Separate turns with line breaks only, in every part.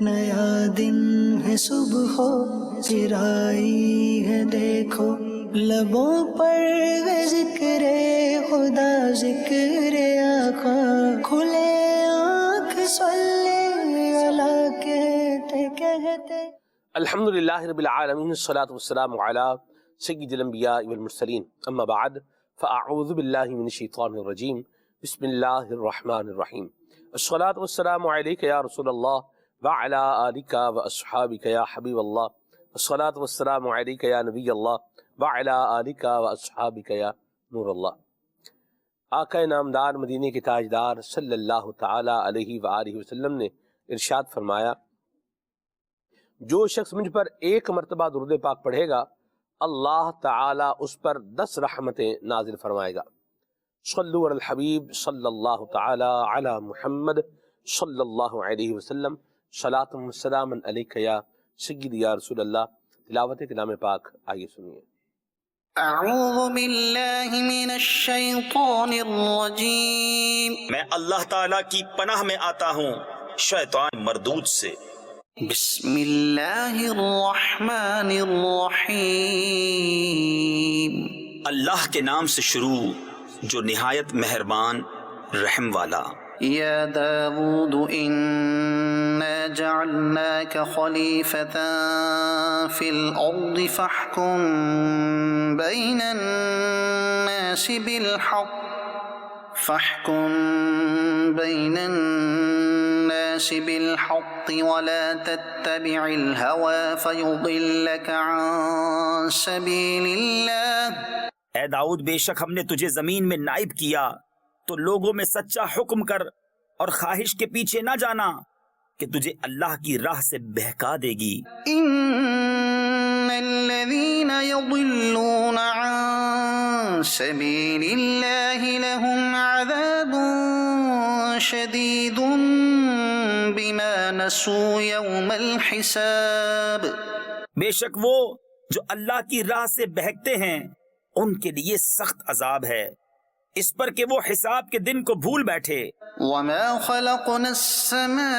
نیا دن ہے صبح ہو چرائی ہے دیکھو، لبوں پر ہے ذکر خدا ذکر آقا، کھلے آنکھ صلی اللہ کہتے کہتے۔
الحمدللہ رب العالمین، الصلاۃ والسلام علی سید الانبیاء والمرسلین، اما بعد فاعوذ باللہ من الشیطان الرجیم، بسم اللہ الرحمن الرحیم۔ الصلاۃ والسلام علیک یا رسول اللہ وعلی آلک واصحابک یا حبیب اللہ، الصلاۃ والسلام علیک یا نبی اللہ وعلی آلک واصحابک یا نور اللہ۔ آقا نامدار مدینے کے تاجدار صلی اللہ تعالی علیہ وآلہ وسلم نے ارشاد فرمایا، جو شخص مجھ پر ایک مرتبہ درود پاک پڑھے گا، اللہ تعالی اس پر 10 رحمتیں نازل فرمائے گا۔ صلو علی الحبیب صلی اللہ تعالی علی محمد صلی اللہ علیہ وسلم، صلاۃ و سلام علیک یا سیدی یا رسول اللہ۔ تلاوت کلام پاک آئیے سنیے۔
اعوذ باللہ من الشیطان الرجیم،
میں اللہ تعالیٰ کی پناہ میں آتا ہوں شیطان مردود سے۔
بسم اللہ الرحمن الرحیم،
اللہ کے نام سے شروع جو نہایت مہربان رحم والا۔
یا داود انا جعلناک خلیفۃ فی الارض فاحکم بین الناس بالحق ولا تتبع الهوى فيضلك عن سبيل الله۔
اے داؤد، بے شک ہم نے تجھے زمین میں نائب کیا تو لوگوں میں سچا حکم کر اور خواہش کے پیچھے نہ جانا کہ تجھے اللہ کی راہ سے بہکا دے گی۔
ان الذين يضلون عن سبيل الله لهم عذاب شديد بما نسوا يوم الحساب۔
بے شک وہ جو اللہ کی راہ سے بہکتے ہیں ان کے لیے سخت عذاب ہے، اس پر کہ وہ حساب کے دن کو بھول بیٹھے۔
وما خلقنا السماء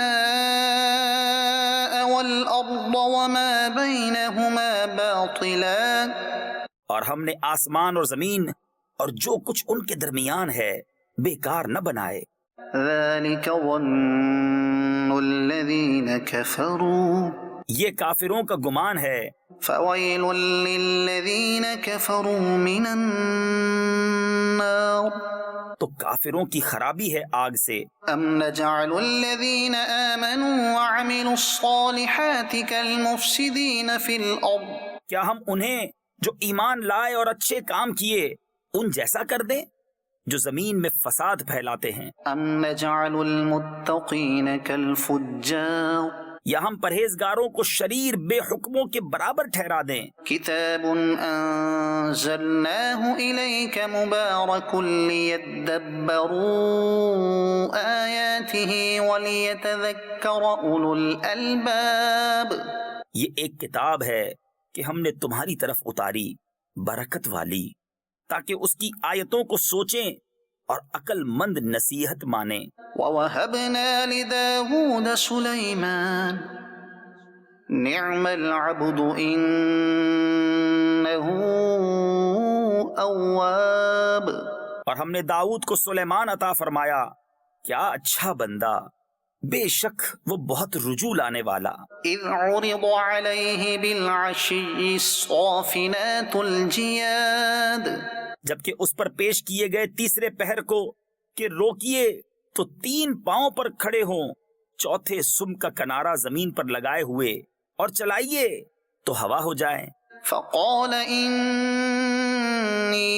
والأرض وما بينهما باطلا،
اور ہم نے آسمان اور زمین اور جو کچھ ان کے درمیان ہے بیکار نہ بنائے۔
ذلك ظن الذين كفروا،
یہ کافروں کا گمان ہے۔
فويل للذين كفروا من النار،
تو کافروں کی خرابی ہے آگ سے۔
ام نجعل الذين آمنوا وعملوا الصالحات كالمفسدين في الأرض،
کیا ہم انہیں جو ایمان لائے اور اچھے کام کیے ان جیسا کر دیں جو زمین میں فساد پھیلاتے ہیں؟
ام نجعل المتقين كالفجار،
یا ہم پرہیزگاروں کو شریر بے حکموں کے برابر ٹھہرا دیں؟
کتاب انزلناه الیک مبارک لیدبروا آیاته ولیتذکر اولو الالباب،
یہ ایک کتاب ہے کہ ہم نے تمہاری طرف اتاری، برکت والی، تاکہ اس کی آیتوں کو سوچیں اور عقل مند نصیحت مانیں۔
وَوَهَبْنَا لِدَاوُودَ سُلَيْمَانَ نِعْمَ الْعَبْدُ إِنَّهُ أَوَّابٌ،
اور ہم نے داؤد کو سلیمان عطا فرمایا، کیا اچھا بندہ، بے شک وہ بہت رجوع لانے والا۔
اِذْ عُرِضَ عَلَيْهِ بِالْعَشِيِّ الصَّافِنَاتُ الْجِيَادُ،
جبکہ اس پر پیش کیے گئے تیسرے پہر کو کہ روکیے تو 3 پاؤں پر کھڑے ہوں، چوتھے سم کا کنارہ زمین پر لگائے ہوئے، اور چلائیے تو ہوا ہو جائے۔
فقال انی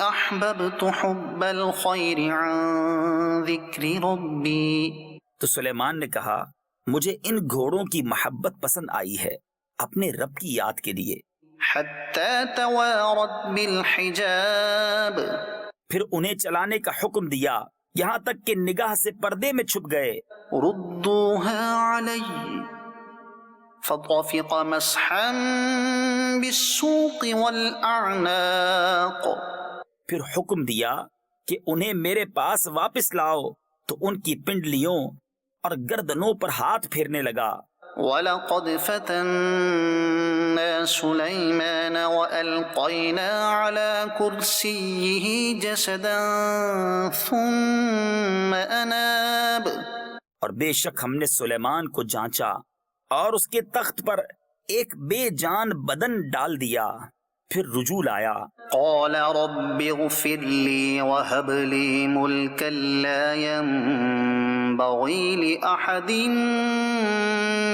احببت حب الخیر عن ذکر ربی،
تو سلیمان نے کہا، مجھے ان گھوڑوں کی محبت پسند آئی ہے اپنے رب کی یاد کے لیے۔
حتی توارت بالحجاب،
پھر انہیں چلانے کا حکم دیا یہاں تک کہ نگاہ سے پردے میں چھپ گئے۔
ردوها علی فطفق مسحا بالسوق والاعناق،
پھر حکم دیا کہ انہیں میرے پاس واپس لاؤ تو ان کی پنڈلیوں اور گردنوں پر ہاتھ پھیرنے لگا۔
وَلَقَدْ فَتَنَّا سُلَيْمَانَ وَأَلْقَيْنَا عَلَى كُرْسِيِّهِ جَسَدًا ثُمَّ أَنَابَ۔
اور بے شک ہم نے سلیمان کو جانچا اور اس کے تخت پر ایک بے جان بدن ڈال دیا، پھر رجوع لایا۔
قَالَ رَبِّ اغْفِرْ لِي وَهَبْ لِي مُلْكًا لَا يَنبَغِي لِأَحَدٍ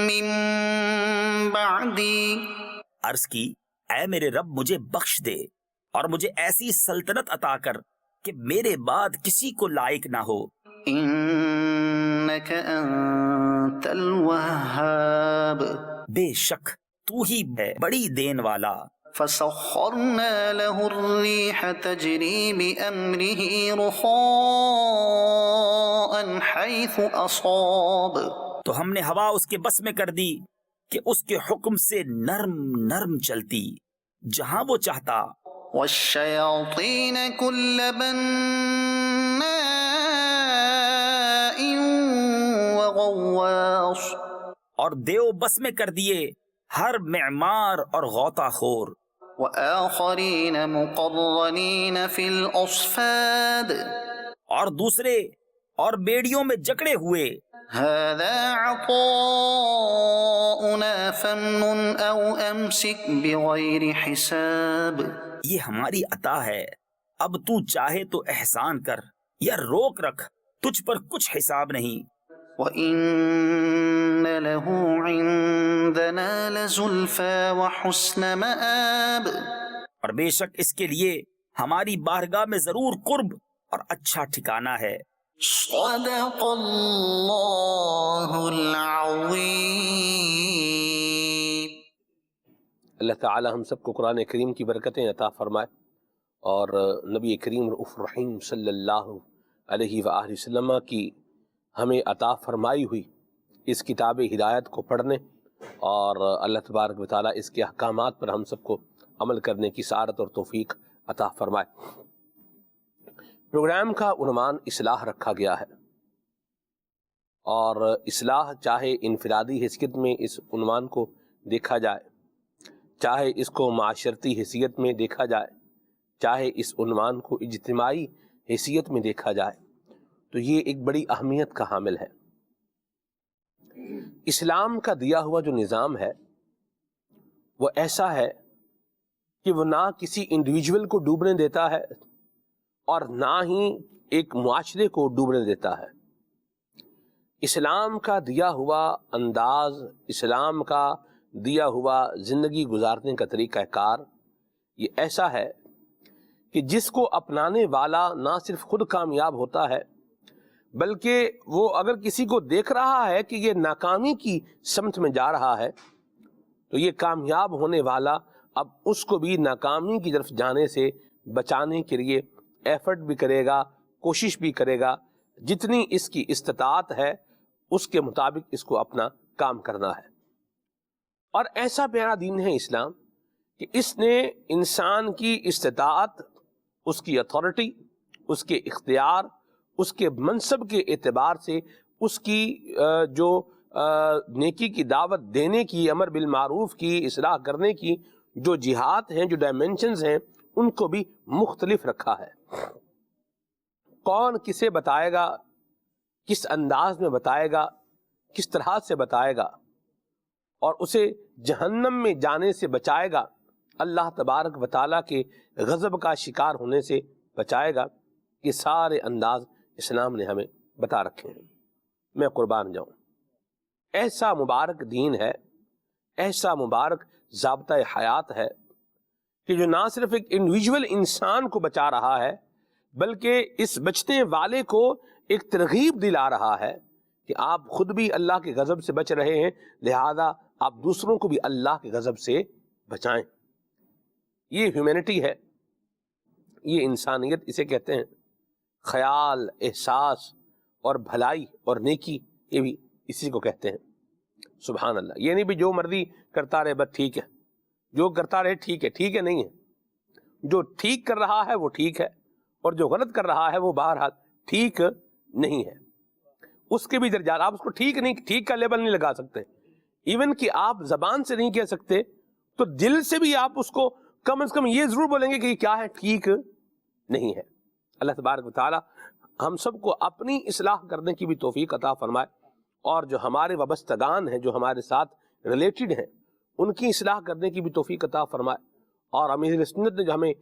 مِّن بَعْدِي۔
عرض کی، اے میرے رب مجھے بخش دے اور مجھے ایسی سلطنت عطا کر کہ میرے بعد کسی کو لائق نہ ہو۔
إِنَّكَ أَنتَ الْوَهَّابُ۔
بے شک تو ہی ہے بڑی دین والا۔
فَسَخَّرْنَا لَهُ الرِّيحَ تَجْرِي بِأَمْرِهِ رُخَاءً حَيْثُ أَصَابَ۔
تو ہم نے ہوا اس کے بس میں کر دی کہ اس کے حکم سے نرم نرم چلتی جہاں وہ چاہتا۔
وَالشَّيَاطِينَ كُلَّ بَنَّاءٍ وَغَوَّاصٍ۔
اور دیو بس میں کر دیے ہر معمار اور غوطہ خور۔
وَآخَرِينَ مُقَرَّنِينَ فِي الْأَصْفَادِ۔
اور دوسرے اور بیڑیوں میں جکڑے ہوئے۔
هَذَا عَطَاؤُنَا فَامْنُنْ أَوْ أَمْسِكْ بِغَيْرِ حِسَابٍ۔
یہ ہماری عطا ہے، اب تو چاہے تو احسان کر یا روک رکھ، تجھ پر کچھ حساب نہیں۔
وَإِنَّ لَهُ عِندَنَا لَزُلْفَىٰ وَحُسْنَ مَآبٍ۔
اور بے شک اس کے لیے ہماری بارگاہ میں ضرور قرب اور اچھا ٹھکانہ ہے۔
صدق اللہ العظیم۔
اللہ تعالی ہم سب کو قرآن کریم کی برکتیں عطا فرمائے اور نبی کریم رؤوف رحیم صلی اللہ علیہ وآلہ وسلم کی ہمیں عطا فرمائی ہوئی اس کتاب ہدایت کو پڑھنے اور اللہ تبارک و تعالیٰ اس کے احکامات پر ہم سب کو عمل کرنے کی سعادت اور توفیق عطا فرمائے۔ پروگرام کا عنوان اصلاح رکھا گیا ہے اور اصلاح چاہے انفرادی حیثیت میں اس عنوان کو دیکھا جائے، چاہے اس کو معاشرتی حیثیت میں دیکھا جائے، چاہے اس عنوان کو اجتماعی حیثیت میں دیکھا جائے، تو یہ ایک بڑی اہمیت کا حامل ہے۔ اسلام کا دیا ہوا جو نظام ہے وہ ایسا ہے کہ وہ نہ کسی انڈیویجول کو ڈوبنے دیتا ہے اور نہ ہی ایک معاشرے کو ڈوبنے دیتا ہے۔ اسلام کا دیا ہوا انداز، اسلام کا دیا ہوا زندگی گزارنے کا طریقہ کار یہ ایسا ہے کہ جس کو اپنانے والا نہ صرف خود کامیاب ہوتا ہے بلکہ وہ اگر کسی کو دیکھ رہا ہے کہ یہ ناکامی کی سمت میں جا رہا ہے تو یہ کامیاب ہونے والا اب اس کو بھی ناکامی کی طرف جانے سے بچانے کے لیے ایفرٹ بھی کرے گا، کوشش بھی کرے گا، جتنی اس کی استطاعت ہے اس کے مطابق اس کو اپنا کام کرنا ہے۔ اور ایسا پیارا دین ہے اسلام کہ اس نے انسان کی استطاعت، اس کی اتھارٹی، اس کے اختیار، اس کے منصب کے اعتبار سے اس کی جو نیکی کی دعوت دینے کی، امر بالمعروف کی، اصلاح کرنے کی جو جہات ہیں، جو ڈائمنشنز ہیں، ان کو بھی مختلف رکھا ہے۔ کون کسے بتائے گا، کس انداز میں بتائے گا، کس طرح سے بتائے گا اور اسے جہنم میں جانے سے بچائے گا، اللہ تبارک و تعالیٰ کے غضب کا شکار ہونے سے بچائے گا، یہ سارے انداز اسلام نے ہمیں بتا رکھے ہیں۔ میں قربان جاؤں، ایسا مبارک دین ہے، ایسا مبارک ضابطہ حیات ہے کہ جو نہ صرف ایک انڈیویجول انسان کو بچا رہا ہے بلکہ اس بچنے والے کو ایک ترغیب دلا رہا ہے کہ آپ خود بھی اللہ کے غضب سے بچ رہے ہیں، لہذا آپ دوسروں کو بھی اللہ کے غضب سے بچائیں۔ یہ ہیومینٹی ہے، یہ انسانیت اسے کہتے ہیں۔ خیال، احساس اور بھلائی اور نیکی یہ بھی اسی کو کہتے ہیں۔ سبحان اللہ، یہ نہیں بھی جو مرضی کرتا رہے بس ٹھیک ہے، جو کرتا رہے ٹھیک ہے، ٹھیک ہے نہیں ہے۔ جو ٹھیک کر رہا ہے وہ ٹھیک ہے اور جو غلط کر رہا ہے وہ بہرحال ٹھیک نہیں ہے۔ اس کے بھی درجات. آپ اس کو ٹھیک کا لیبل نہیں لگا سکتے. ایون کہ آپ زبان سے نہیں کہہ سکتے تو دل سے بھی آپ اس کو کم از کم یہ ضرور بولیں گے کہ یہ کیا ہے, ٹھیک نہیں ہے. اللہ تبارک و تعالی ہم سب کو اپنی اصلاح کرنے کی بھی توفیق عطا فرمائے, اور جو ہمارے وابستگان ہیں, جو ہمارے ساتھ ریلیٹڈ ہیں, ان کی اصلاح کرنے کی بھی توفیق عطا فرمائے. اور امیر سنت نے جو ہمیں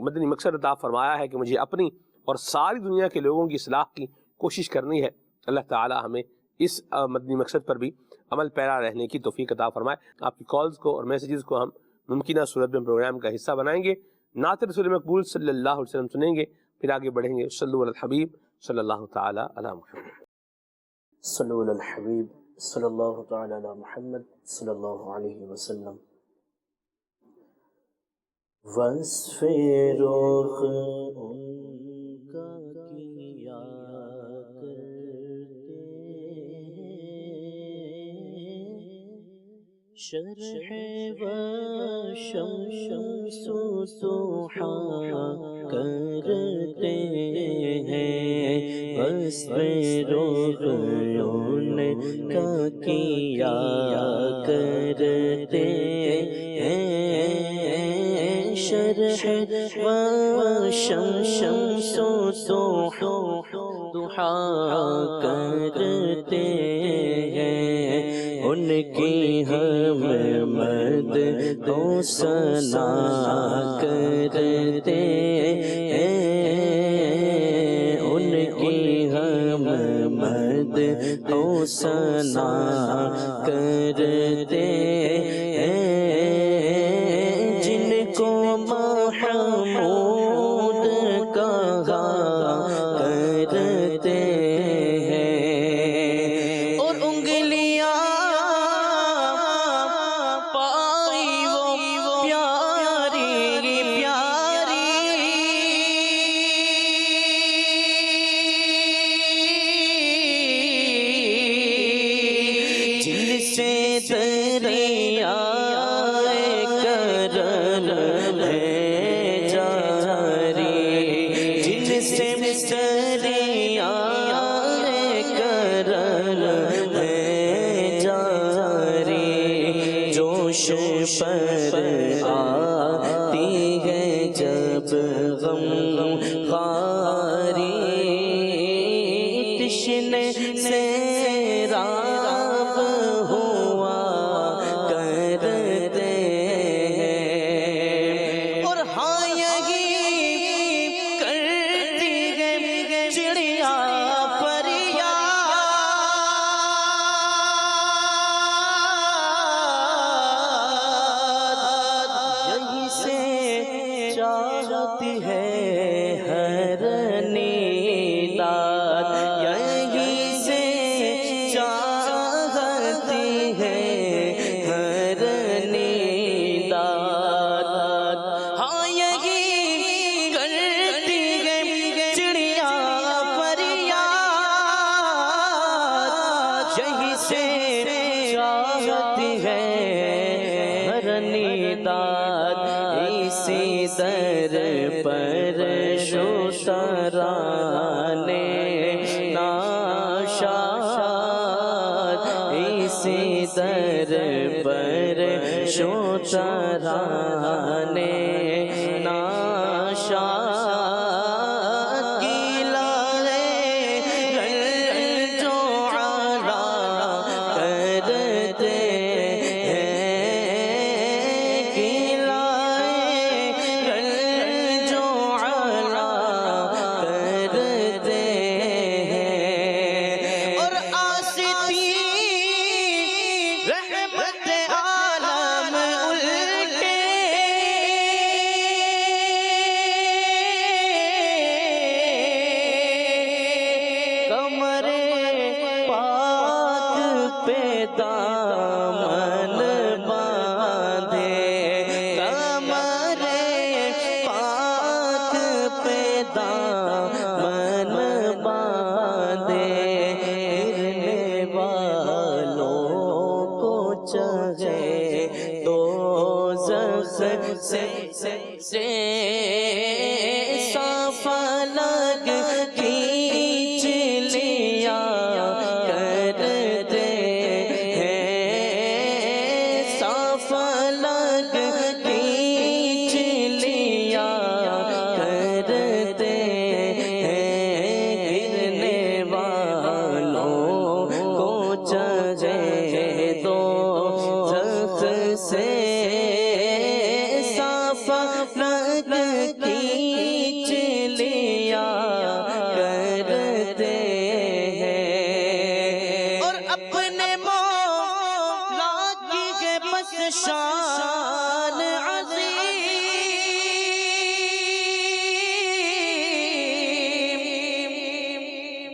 مدنی مقصد عطا فرمایا ہے کہ مجھے اپنی اور ساری دنیا کے لوگوں کی اصلاح کی کوشش کرنی ہے, اللہ تعالی ہمیں اس مدنی مقصد پر بھی عمل پیرا رہنے کی توفیق عطا فرمائے. آپ کی کالز کو اور میسیجز کو ہم ممکنہ صورت میں پروگرام کا حصہ بنائیں گے. نعت رسول مقبول صلی اللہ علیہ وسلم سنیں گے, پھر آگے بڑھیں گے. صلو علی الحبیب صلی اللہ تعالی علی محمد.
صلو علی الحبیب صلی اللہ تعالی علی محمد صلی اللہ علیہ وسلم. وصف رخ ان کا کیا کرتے, شرح و شمس ضحا کرتے ہیں. وصف رخ ان کا کیا کرتے ہیں, شرح و شمس ضحا کرتے ہیں. ان کی ہم مدح و ثنا کرتے ہیں, ان کی ہم مدح و ثنا کرتے ہیں. جن کو محمود کہا کرتے ہیں, اور انگلیاں پائی وہ پیاری پیاری, جن سے دریا پر آتی ہے جب غم خاری, تشنے سے راب ہوا کرتے ہیں, اور ہاں یہی کرتی ہے چڑیا چاہتی ہے ہر نیلات, یہی سے چاہتی ہے ہر نیلات. ہاں یہی کرتی ہے چڑیا فریاد, یہی سے چاہتی ہے ہر نیلات. اسی در پر شوشرانے ناشاد, اسی در پر شوشرانے ناشاد, گیلا ہے جو علا کرتے دامن باندھے, کمر پاک پہ دامن باندھے, گرنے والوں کو چاہے دوزخ سے صاف الگ کھینچ لیا
شان عظیم،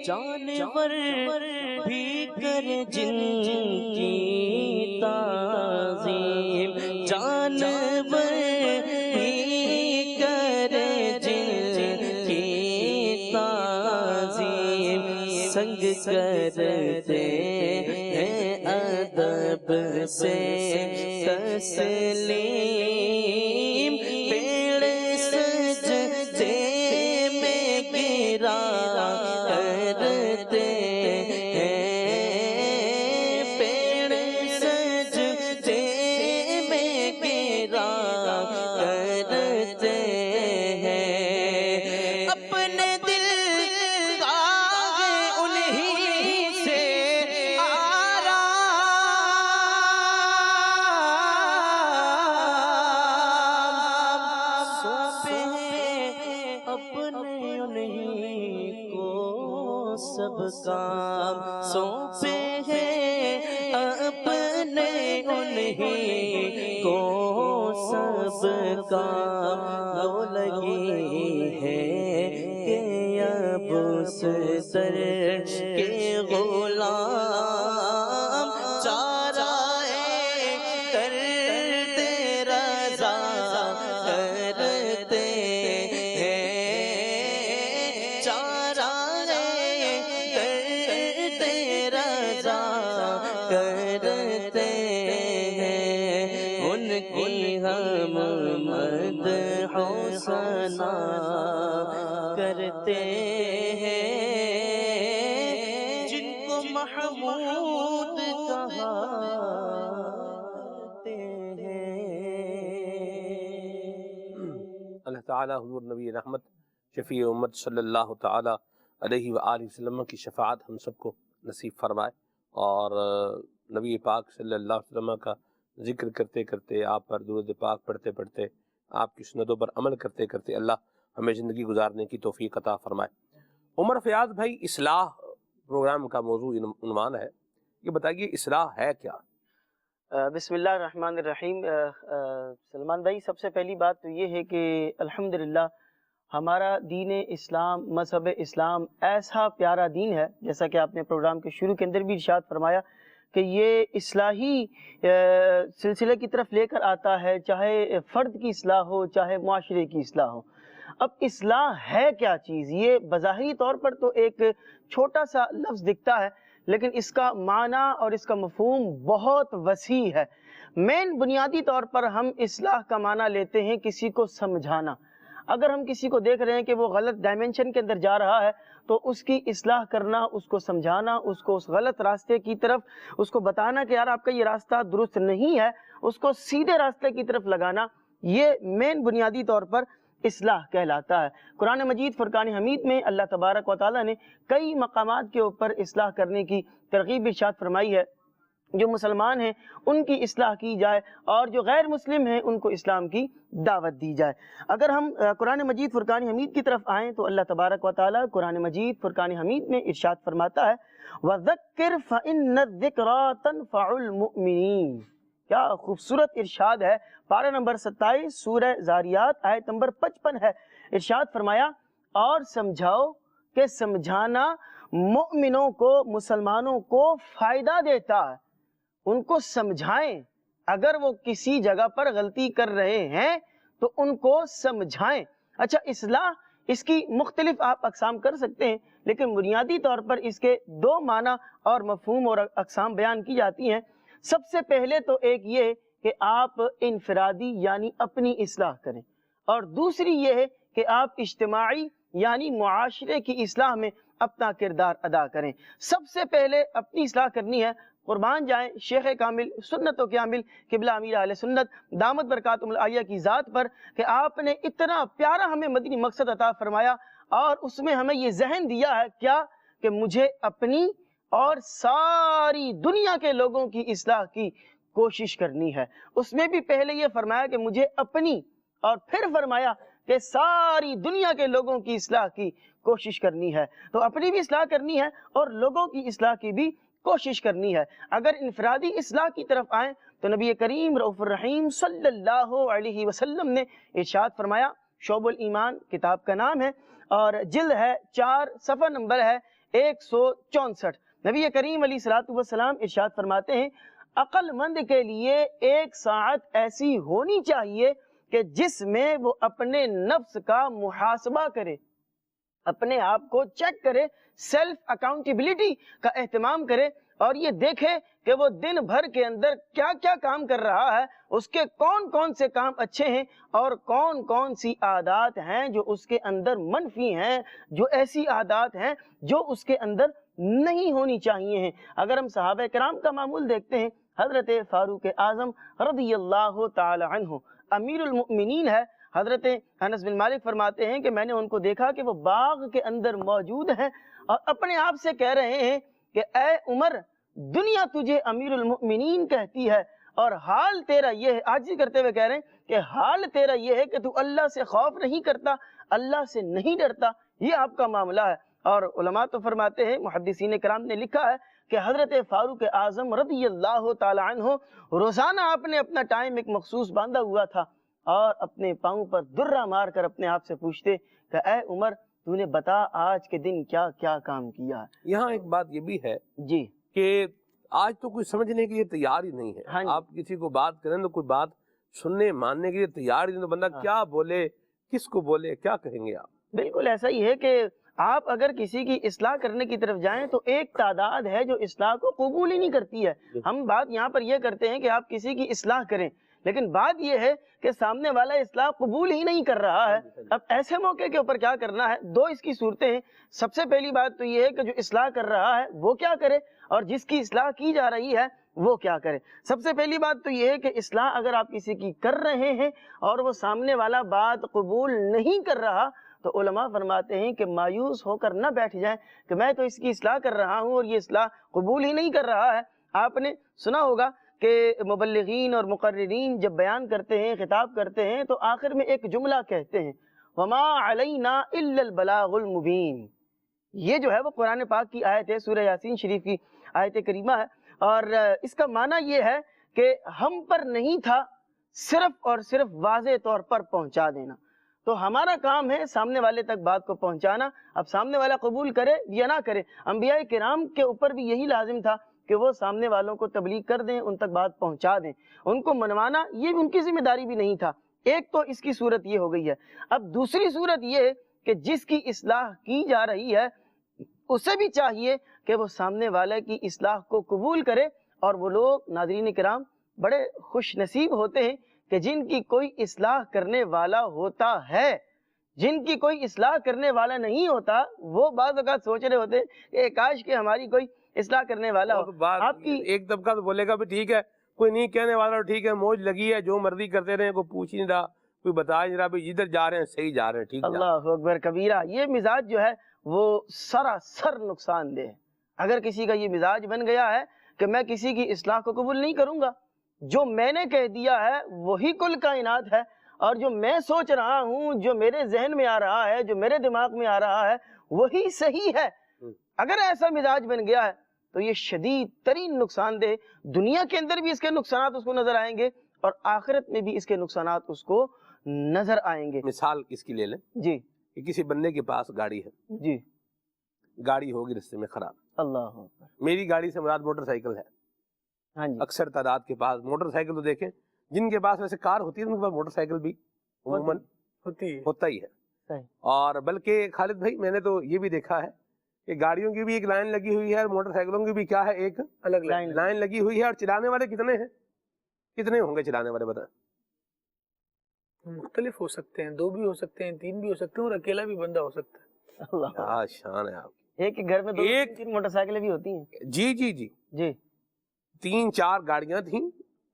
جانور بھی کر جن کی تعظیم، جانور بھی کر جن کی تعظیم، سنگ کرتے ہیں ادب سے تسلیم، پیڑ سجدے میں گرا کرتے ہیں، پیڑ سجدے میں گرا کرتے ہیں، اپنے دل کا ہے انہی سے آرام، سونپے ہیں اپنے انہی کو سب کام، سونپے ہیں اپنے انہی کو سب کام، لو لگی ہے کہ اب سر کے غلام چارائے کرتے رضا کرتے ہیں، چارائے کرتے رضا کرتے ہیں، ان کی ہم مدح و ثنا کرتے ہیں، جن کو محمود کہتے ہیں۔
اللہ تعالیٰ حضور نبی رحمت شفیع امت صلی اللہ تعالیٰ علیہ وآلہ وسلم کی شفاعت ہم سب کو نصیب فرمائے، اور نبی پاک صلی اللہ علیہ وسلم کا ذکر کرتے کرتے، آپ پر درود پاک پڑھتے پڑھتے، آپ کی سنتوں پر عمل کرتے کرتے اللہ ہمیں زندگی گزارنے کی توفیق عطا فرمائے۔ عمر فیاض بھائی، اصلاح پروگرام کا موضوع عنوان ہے، یہ بتائیے اصلاح ہے کیا؟
بسم اللہ الرحمن الرحیم۔ سلمان بھائی، سب سے پہلی بات تو یہ ہے کہ الحمدللہ ہمارا دین اسلام، مذہب اسلام ایسا پیارا دین ہے، جیسا کہ آپ نے پروگرام کے شروع کے اندر بھی ارشاد فرمایا کہ یہ اصلاحی سلسلے کی طرف لے کر آتا ہے، چاہے فرد کی اصلاح ہو، چاہے معاشرے کی اصلاح ہو۔ اب اصلاح ہے کیا چیز؟ یہ بظاہری طور پر تو ایک چھوٹا سا لفظ دکھتا ہے، لیکن اس کا معنی اور اس کا مفہوم بہت وسیع ہے۔ مین بنیادی طور پر ہم اصلاح کا معنی لیتے ہیں کسی کو سمجھانا۔ اگر ہم کسی کو دیکھ رہے ہیں کہ وہ غلط ڈائمنشن کے اندر جا رہا ہے تو اس کی اصلاح کرنا، اس کو سمجھانا، اس کو اس غلط راستے کی طرف اس کو بتانا کہ یار آپ کا یہ راستہ درست نہیں ہے، اس کو سیدھے راستے کی طرف لگانا، یہ مین بنیادی طور پر اصلاح کہلاتا ہے۔ قرآن مجید فرقان حمید میں اللہ تبارک و تعالیٰ نے کئی مقامات کے اوپر اصلاح کرنے کی ترغیب ارشاد فرمائی ہے، جو مسلمان ہیں ان کی اصلاح کی جائے اور جو غیر مسلم ہیں ان کو اسلام کی دعوت دی جائے۔ اگر ہم قرآن مجید فرقان حمید کی طرف آئیں تو اللہ تبارک و تعالیٰ قرآن مجید فرقان حمید میں ارشاد فرماتا ہے وَذَكِّرْ فَإِنَّ الذِّكْرَىٰ تَنْفَعُ الْمُؤْمِنِينَ۔ کیا خوبصورت ارشاد ہے، پارہ نمبر 27 سورہ زاریات آیت نمبر 55 ہے۔ ارشاد فرمایا اور سمجھاؤ کہ سمجھانا مؤمنوں کو، مسلمانوں کو فائدہ دیتا ہے۔ ان کو سمجھائیں، اگر وہ کسی جگہ پر غلطی کر رہے ہیں تو ان کو سمجھائیں۔ اچھا، اصلاح اس کی مختلف آپ اقسام کر سکتے ہیں، لیکن بنیادی طور پر اس کے دو معنی اور مفہوم اور اقسام بیان کی جاتی ہیں۔ سب سے پہلے تو ایک یہ کہ آپ انفرادی یعنی اپنی اصلاح کریں، اور دوسری یہ ہے کہ آپ اجتماعی یعنی معاشرے کی اصلاح میں اپنا کردار ادا کریں۔ سب سے پہلے اپنی اصلاح کرنی ہے۔ قربان جائیں شیخ کامل سنت و کامل قبلہ امیر اہل سنت دامت برکاتہم العالیہ کی ذات پر کہ آپ نے اتنا پیارا ہمیں مدنی مقصد عطا فرمایا، اور اس میں ہمیں یہ ذہن دیا ہے کیا کہ مجھے اپنی اور ساری دنیا کے لوگوں کی اصلاح کی کوشش کرنی ہے۔ اس میں بھی پہلے یہ فرمایا کہ مجھے اپنی، اور پھر فرمایا کہ ساری دنیا کے لوگوں کی اصلاح کی کوشش کرنی ہے۔ تو اپنی بھی اصلاح کرنی ہے اور لوگوں کی اصلاح کی بھی کوشش کرنی ہے. اگر انفرادی اصلاح کی طرف آئیں تو نبی کریم رؤوف الرحیم صلی اللہ علیہ وسلم نے ارشاد فرمایا، شعب الایمان کتاب کا نام ہے اور جلد ہے 4، صفحہ نمبر ہے 164. نبی کریم علیہ الصلوۃ والسلام ارشاد فرماتے ہیں، عقل مند کے لیے 1 ساعت ایسی ہونی چاہیے کہ جس میں وہ اپنے نفس کا محاسبہ کرے، اپنے آپ کو چیک کرے، سیلف اکاؤنٹیبلٹی کا اہتمام کرے اور یہ دیکھے کہ وہ دن بھر کے اندر کیا کیا کام کر رہا ہے، اس کے کون کون سے کام اچھے ہیں اور کون کون سی عادات ہیں جو اس کے اندر منفی ہیں، جو ایسی عادات ہیں جو اس کے اندر نہیں ہونی چاہیے ہیں. اگر ہم صحابہ کرام کا معمول دیکھتے ہیں، حضرت فاروق اعظم رضی اللہ تعالی عنہ امیر المؤمنین ہے. حضرت انس بن مالک فرماتے ہیں کہ میں نے ان کو دیکھا کہ وہ باغ کے اندر موجود ہیں اور اپنے آپ سے کہہ رہے ہیں کہ اے عمر، دنیا تجھے امیر المؤمنین کہتی ہے اور حال تیرا یہ ہے، عاجزی کرتے ہوئے کہہ رہے ہیں کہ حال تیرا یہ ہے کہ تو اللہ سے خوف نہیں کرتا، اللہ سے نہیں ڈرتا. یہ آپ کا معاملہ ہے. اور علماء تو فرماتے ہیں، محدثین کرام نے لکھا ہے کہ حضرت فاروق اعظم رضی اللہ تعالی عنہ روزانہ آپ نے اپنا ٹائم ایک مخصوص باندھا ہوا تھا اور اپنے پاؤں پر درہ مار کر اپنے آپ سے پوچھتے کہ اے عمر، تو نے بتا آج کے دن کیا کیا کام کیا.
یہاں ایک بات یہ بھی ہے
جی
کہ آج تو کوئی سمجھنے کے لیے تیار ہی نہیں ہے.
ہاں جی.
آپ کسی کو بات کریں تو کوئی بات سننے ماننے کے لیے تیار ہی نہیں، تو بندہ کیا بولے، کس کو بولے، کیا کہیں گے آپ.
بالکل ایسا ہی ہے کہ آپ اگر کسی کی اصلاح کرنے کی طرف جائیں تو ایک تعداد ہے جو اصلاح کو قبول ہی نہیں کرتی ہے. ہم بات یہاں پر یہ کرتے ہیں کہ آپ کسی کی اصلاح کریں، لیکن بات یہ ہے کہ سامنے والا اصلاح قبول ہی نہیں کر رہا ہے. اب ایسے موقع کے اوپر کیا کرنا ہے؟ 2 اس کی صورتیں ہیں. سب سے پہلی بات تو یہ ہے کہ جو اصلاح کر رہا ہے وہ کیا کرے اور جس کی اصلاح کی جا رہی ہے وہ کیا کرے. سب سے پہلی بات تو یہ ہے کہ اصلاح اگر آپ کسی کی کر رہے ہیں اور وہ سامنے والا بات قبول نہیں کر رہا تو علماء فرماتے ہیں کہ مایوس ہو کر نہ بیٹھ جائیں کہ میں تو اس کی اصلاح کر رہا ہوں اور یہ اصلاح قبول ہی نہیں کر رہا ہے. آپ نے سنا ہوگا کہ مبلغین اور مقررین جب بیان کرتے ہیں، خطاب کرتے ہیں تو آخر میں ایک جملہ کہتے ہیں، وَمَا عَلَيْنَا إِلَّا الْبَلَاغُ الْمُبِينَ. یہ جو ہے وہ قرآن پاک کی آیت ہے، سورہ یاسین شریف کی آیت کریمہ ہے اور اس کا معنی یہ ہے کہ ہم پر نہیں تھا صرف اور صرف واضح طور پر پہنچا دینا. تو ہمارا کام ہے سامنے والے تک بات کو پہنچانا. اب سامنے والا قبول کرے یا نہ کرے، انبیاء کرام کے اوپر بھی یہی لازم تھا کہ وہ سامنے والوں کو تبلیغ کر دیں، ان تک بات پہنچا دیں. ان کو منوانا یہ ان کی ذمہ داری بھی نہیں تھا. ایک تو اس کی صورت یہ ہو گئی ہے. اب دوسری صورت یہ ہے کہ جس کی اصلاح کی جا رہی ہے اسے بھی چاہیے کہ وہ سامنے والے کی اصلاح کو قبول کرے. اور وہ لوگ ناظرین کرام بڑے خوش نصیب ہوتے ہیں کہ جن کی کوئی اصلاح کرنے والا ہوتا ہے. جن کی کوئی اصلاح کرنے والا نہیں ہوتا وہ بعض اوقات سوچ رہے ہوتے کہ کاش کہ ہماری کوئی اصلاح کرنے والا ہو. آپ کی
ایک طبقہ تو بولے گا بھی ٹھیک ہے، کوئی نہیں کہنے والا ٹھیک ہے، موج لگی ہے، جو مرضی کرتے رہے، کوئی پوچھ نہیں رہا، کوئی بتا نہیں رہا، بھی جدھر جا رہے ہیں صحیح جا رہے ہیں، ٹھیک.
اللہ اکبر کبیرہ. یہ مزاج جو ہے وہ سراسر نقصان دہ ہے. اگر کسی کا یہ مزاج بن گیا ہے کہ میں کسی کی اصلاح کو قبول نہیں کروں گا، جو میں نے کہہ دیا ہے وہی کل کائنات ہے اور جو میں سوچ رہا ہوں، جو میرے ذہن میں آ رہا ہے، جو میرے دماغ میں آ رہا ہے وہی صحیح ہے. اگر ایسا مزاج بن گیا ہے تو یہ شدید ترین نقصان دہ. دنیا کے اندر بھی اس کے نقصانات اس کو نظر آئیں گے اور آخرت میں بھی اس کے نقصانات اس کو نظر آئیں گے.
مثال اس کی لے لیں
جی
کہ کسی بندے کے پاس گاڑی ہے،
جی
گاڑی ہوگی رستے میں خراب.
اللہ اکبر.
میری گاڑی سے مراد موٹر سائیکل ہے.
ہاں جی
اکثر تعداد کے پاس موٹر سائیکل تو دیکھیں، جن کے پاس ویسے کار ہوتی ہے ان کے پاس موٹر سائیکل بھی عموماً ہوتا ہی ہے.
صحیح.
اور بلکہ خالد بھائی میں نے تو یہ بھی دیکھا ہے کہ گاڑیوں کی بھی ایک لائن لگی ہوئی ہے اور موٹر سائیکلوں کی بھی کیا ہے، ایک الگ لائن لگی ہوئی ہے. اور چلانے والے کتنے ہیں، کتنے ہوں گے چلانے والے بتائیں؟
مختلف ہو سکتے ہیں، 2 بھی ہو سکتے ہیں، 3 بھی ہو سکتے ہیں اور اکیلا بھی بندہ ہو سکتا ہے.
اللہ.
کیا شان ہے آپ.
ایک ہی گھر میں 2-3 موٹر سائیکلیں بھی ہوتی ہیں.
جی جی جی
جی
3-4 گاڑیاں تھیں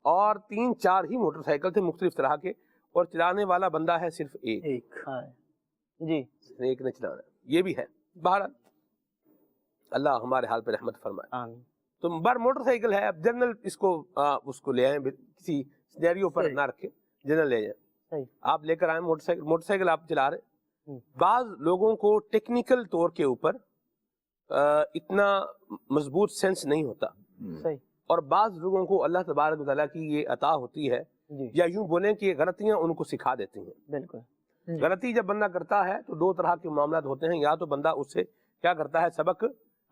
اور 3-4 ہی موٹر سائیکل تھے مختلف طرح کے، اور چلانے والا بندہ ہے صرف ایک.
ہاں جی
ایک نے چلانا ہے. یہ بھی ہے. بہرحال اللہ ہمارے حال پہ رحمت فرمائے.
آمین.
تو بار موٹر سائیکل ہے، اب جنرل اس کو لے آئیں، کسی سینیریو پر نہ رکھے، جنرل لے جائیں.
صحیح.
آپ لے کر آئیں موٹر سائیکل آپ چلا رہے. بعض لوگوں کو ٹیکنیکل طور کے اوپر اتنا مضبوط سینس نہیں ہوتا،
صحیح
اور بعض لوگوں کو اللہ تبارک و تعالیٰ کی یہ عطا ہوتی ہے،
جی
یا یوں بولیں کہ غلطیاں ان کو سکھا دیتی ہیں۔
بالکل
غلطی جب بندہ کرتا ہے تو دو طرح کے معاملات ہوتے ہیں، یا تو بندہ اس سے کیا کرتا ہے، سبق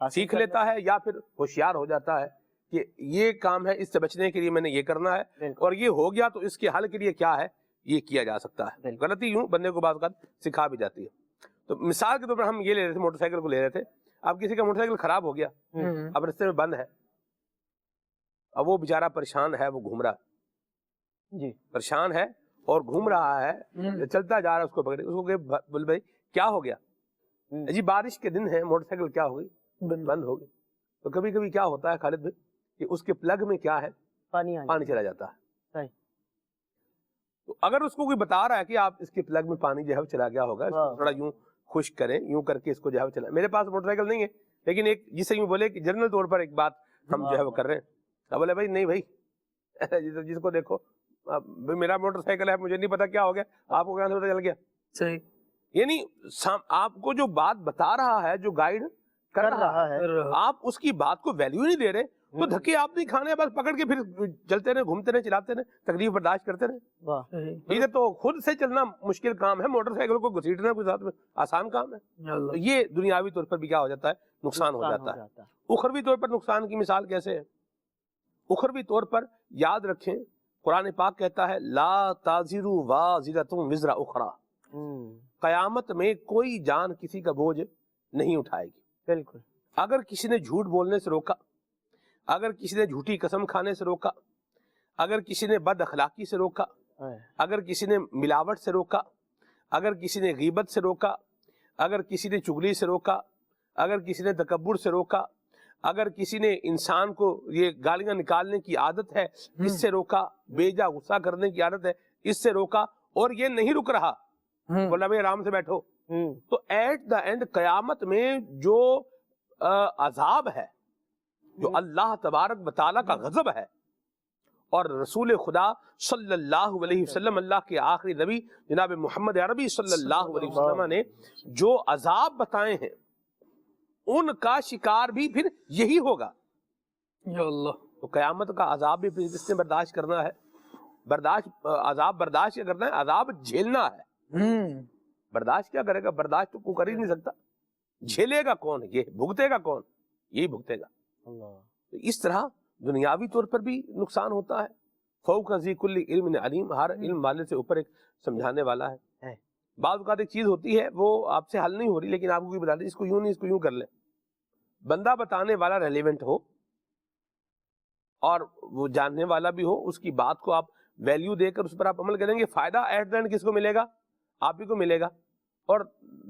سیکھ لیتا ہے، یا پھر ہوشیار ہو جاتا ہے کہ یہ کام ہے، اس سے بچنے کے لیے میں نے یہ کرنا ہے،
بالکل
اور یہ ہو گیا تو اس کے حل کے لیے کیا ہے، یہ کیا جا سکتا ہے۔
بالکل۔
غلطی یوں بندے کو بعض اوقات سکھا بھی جاتی ہے۔ تو مثال کے طور پر ہم یہ لے رہے تھے، موٹر سائیکل کو لے رہے تھے، اب کسی کا موٹر سائیکل خراب ہو گیا، اب رستے میں بند ہے، اب وہ بیچارہ پریشان ہے، وہ گھوم رہا
جی
پریشان ہے اور گھوم رہا ہے، چلتا جا رہا ہے، اس کو پکڑے، اس کو کہ بول بھائی کیا ہو گیا؟ جی بارش کے دن ہے، موٹر سائیکل کیا ہو گئی؟ بند ہو گئی۔ تو کبھی کبھی کیا ہوتا ہے خالد بھائی کہ اس کے پلگ میں کیا ہے، پانی چلا جاتا ہے۔
صحیح۔
تو اگر اس کو کوئی بتا رہا ہے کہ آپ اس کے پلگ میں پانی جو ہے چلا گیا ہوگا، اس کو تھوڑا یوں خشک کریں، یوں کر کے اس کو جو ہے چلا۔ میرے پاس موٹر سائیکل نہیں ہے، لیکن ایک جسے یوں بولے کہ جنرل طور پر ایک بات ہم جو ہے وہ کر رہے ہیں، اب بولے بھائی نہیں بھائی جس کو دیکھو میرا موٹر سائیکل ہے، مجھے نہیں پتا کیا ہو گیا، آپ کو کہاں سے پتا چل گیا؟
صحیح۔
یعنی آپ کو جو بات بتا رہا ہے، جو گائیڈ کر رہا ہے، آپ اس کی بات کو ویلیو نہیں دے رہے، تو دھکے آپ نہیں کھانے، بس پکڑ کے پھر چلتے رہے، گھومتے رہے، چلاتے رہے، تکلیف برداشت کرتے رہے۔ ادھر تو خود سے چلنا مشکل کام ہے، موٹر سائیکل کو گھسیٹنا کوئی ساتھ میں آسان کام ہے۔ یہ دنیاوی طور پر بھی کیا ہو جاتا ہے، نقصان ہو جاتا ہے۔ اخروی طور پر نقصان کی مثال کیسے ہے؟ اخروی طور پر یاد رکھیں، قرآن پاک کہتا ہے لا تازر وازرۃ وزر اخری، قیامت میں کوئی جان کسی کا بوجھ نہیں اٹھائے گی۔
بالکل۔
اگر کسی نے جھوٹ بولنے سے روکا، اگر کسی نے جھوٹی قسم کھانے سے روکا، اگر کسی نے بد اخلاقی سے روکا، اگر کسی نے ملاوٹ سے روکا، اگر کسی نے غیبت سے روکا، اگر کسی نے چغلی سے روکا، اگر کسی نے تکبر سے روکا، اگر کسی نے انسان کو یہ گالیاں نکالنے کی عادت ہے اس سے روکا، بیجا غصہ کرنے کی عادت ہے اس سے روکا، اور یہ نہیں رک رہا، بولا بھائی آرام سے بیٹھو، تو ایٹ دا اینڈ قیامت میں جو عذاب ہے، جو اللہ تبارک و تعالیٰ کا غضب ہے، اور رسول خدا صلی اللہ علیہ وسلم، اللہ کے آخری نبی جناب محمد عربی صلی اللہ علیہ وسلم نے جو عذاب بتائے ہیں، ان کا شکار بھی پھر یہی ہوگا۔
یا اللہ۔
تو قیامت کا عذاب بھی پھر کس نے برداشت کرنا ہے؟ عذاب برداشت کیا کرنا ہے؟ عذاب جھیلنا ہے۔ برداشت کیا کرے گا؟ برداشت تو کوئی کر ہی نہیں سکتا۔ جھیلے گا کون؟ یہ بھگتے گا کون؟ یہی بھگتے گا۔ تو اس طرح دنیاوی طور پر بھی نقصان ہوتا ہے۔ فوق ذی کل علم علیم، ہر علم والے سے اوپر ایک سمجھانے والا ہے۔ بعض اوقات ایک چیز ہوتی ہے وہ آپ سے حل نہیں ہو رہی، لیکن آپ کو کوئی بتا دے اس کو یوں نہیں، اس کو یوں کر لیں، بندہ بتانے والا ریلیونٹ ہو اور وہ جاننے والا بھی ہو، اس کی بات کو آپ ویلیو دے کر اس پر آپ عمل کریں گے، فائدہ ایٹ دا اینڈ کس کو ملے گا؟ آپ ہی کو ملے گا۔ اور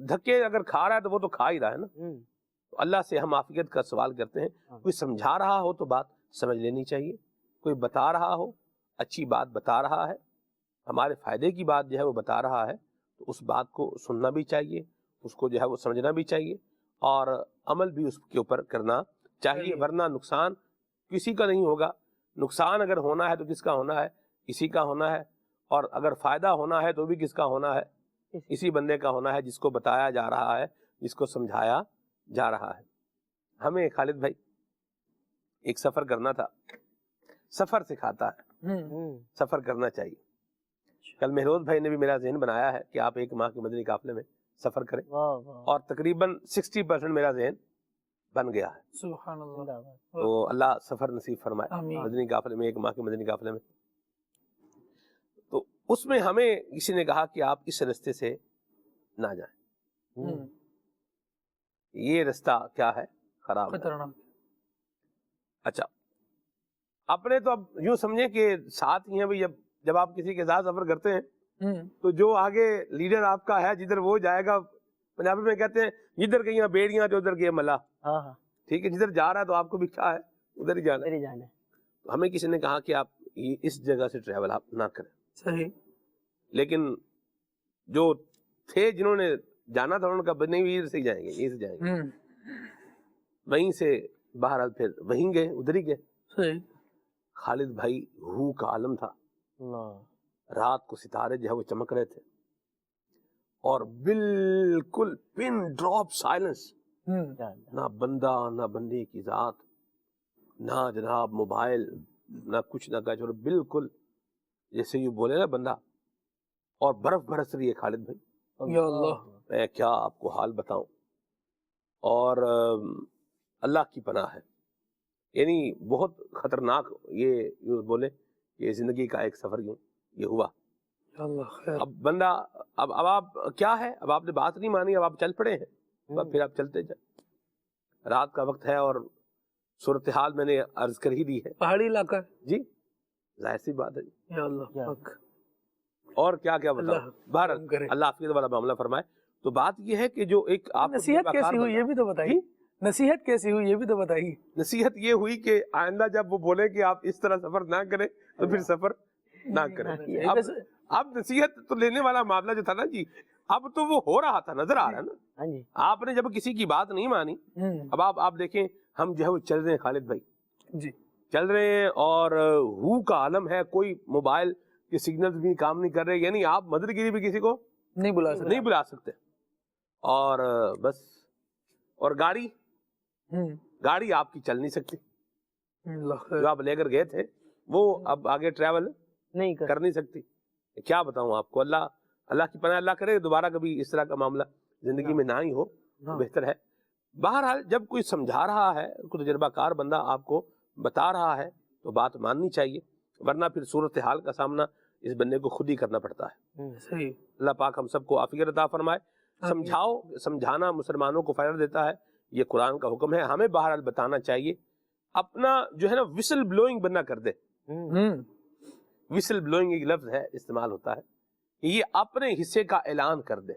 دھکے اگر کھا رہا ہے تو وہ تو کھا ہی رہا ہے نا۔ تو اللہ سے ہم عافیت کا سوال کرتے ہیں، کوئی سمجھا رہا ہو تو بات سمجھ لینی چاہیے، کوئی بتا رہا ہو، اچھی بات بتا رہا ہے، ہمارے فائدے کی بات جو ہے وہ بتا رہا ہے، تو اس بات کو سننا بھی چاہیے، اس کو جو ہے وہ سمجھنا بھی چاہیے، اور عمل بھی اس کے اوپر کرنا چاہیے، ورنہ نقصان کسی کا نہیں ہوگا۔ نقصان اگر ہونا ہے تو کس کا ہونا ہے؟ اسی کا ہونا ہے، اور اگر فائدہ ہونا ہے تو بھی کس کا ہونا ہے؟ اسی بندے کا ہونا ہے جس کو بتایا جا رہا ہے، جس کو سمجھایا جا رہا ہے۔ ہمیں خالد بھائی ایک سفر کرنا تھا، سفر سکھاتا ہے، سفر کرنا چاہیے۔ کل مہروز بھائی نے بھی میرا ذہن بنایا ہے کہ آپ ایک ماہ کے مدنی قافلے میں سفر کریں، اور تقریباً 60% میرا ذہن بن گیا ہے۔
سبحان اللہ۔
تو اللہ سفر نصیب فرمائے
آمین۔
مدنی قافلے میں، ایک ماہ کے مدنی قافلے میں۔ تو اس میں ہمیں کسی نے کہا کہ آپ اس رستے سے نہ جائیں، یہ رستہ کیا ہے؟ خراب ہے۔
خطرناک۔
اچھا، اپنے تو اب یوں سمجھیں کہ ساتھ ہی ہیں بھائی، جب آپ کسی کے ساتھ سفر کرتے ہیں تو جو آگے لیڈر آپ کا ہے جدھر وہ جائے گا، پنجابی میں کہتے ہیں جدھر گئیاں بیڑیاں تو ادھر گئے ملا، ٹھیک ہے، جدھر جا رہا ہے تو آپ کو بھی کیا ہے؟ ادھر ہی جانا ہے۔ ہمیں کسی نے کہا کہ آپ اس جگہ سے ٹریول آپ نہ کریں،
صحیح۔
لیکن جو تھے جنہوں نے جانا تھا انہوں نے کہا نہیں ادھر سے ہی جائیں گے، یہیں سے جائیں گے، وہیں سے بہرحال پھر وہیں گئے، ادھر ہی گئے۔
صحیح۔
خالد بھائی روح کا عالم تھا، رات کو ستارے جو ہے وہ چمک رہے تھے، اور بالکل پن ڈراپ سائلنس، نہ بندہ نہ بندے کی ذات، نہ جناب موبائل، نہ کچھ نہ کچھ، اور بالکل جیسے یہ بولے نا بندہ، اور برف برس رہی ہے خالد بھائی،
یا اللہ،
میں کیا آپ کو حال بتاؤں. اور اللہ کی پناہ ہے، یعنی بہت خطرناک یہ یوں بولے کہ زندگی کا ایک سفر یوں یہ ہوا.
یا اللہ خیر.
اب بندہ اب آپ کیا ہے، اب آپ نے بات نہیں مانی، اب آپ چل پڑے ہیں، اب پھر آپ چلتے جائیں. رات کا وقت ہے اور صورتحال میں نے عرض کر ہی دی ہے.
پہاڑی علاقہ ہے.
جی ظاہر سی بات ہے.
یا اللہ پاک.
اور کیا کیا بتاؤں. بہرحال
کرے.
اللہ عافیت والا معاملہ فرمائے. تو بات یہ ہے کہ جو ایک آپ کو
نصیحت کیسی ہوئی یہ بھی تو بتائیے. نصیحت کیسی ہوئی یہ بھی تو بتائیے.
نصیحت یہ ہوئی کہ آئندہ جب وہ بولے کہ آپ اس طرح سفر نہ کریں تو پھر سفر نہ کریں. اب نصیحت تو لینے والا معاملہ جو تھا نا جی، اب تو وہ ہو رہا تھا، نظر آ رہا ہے نا. آپ نے جب کسی کی بات نہیں مانی، اب آپ دیکھیں ہم جو ہے وہ چل رہے ہیں خالد بھائی
جی،
چل رہے ہیں، اور ہو کا عالم ہے، کوئی موبائل کے سگنلز بھی کام نہیں کر رہے، یعنی آپ مدد کے لیے بھی کسی کو
نہیں بلا
سکتے. اور بس، اور گاڑی آپ کی چل نہیں سکتی. جو آپ لے کر گئے تھے وہ اب آگے ٹریول
نہیں
کر نہیں سکتی. کیا بتاؤں آپ کو. اللہ کی پناہ، اللہ کرے دوبارہ کبھی اس طرح کا معاملہ زندگی میں نہ ہی ہو، بہتر ہے. بہرحال جب کوئی سمجھا رہا ہے، کوئی تجربہ کار بندہ آپ کو بتا رہا ہے تو بات ماننی چاہیے، ورنہ پھر صورتحال کا سامنا اس بندے کو خود ہی کرنا پڑتا ہے.
صحیح.
اللہ پاک ہم سب کو عافیت عطا فرمائے. سمجھانا مسلمانوں کو فائدہ دیتا ہے، یہ قرآن کا حکم ہے. ہمیں بہرحال بتانا چاہیے. اپنا جو ہے نا وسل بلوئنگ بننا کر دے. وسل بلوئنگ ایک لفظ ہے، استعمال ہوتا ہے کہ یہ اپنے حصے کا اعلان کر دے.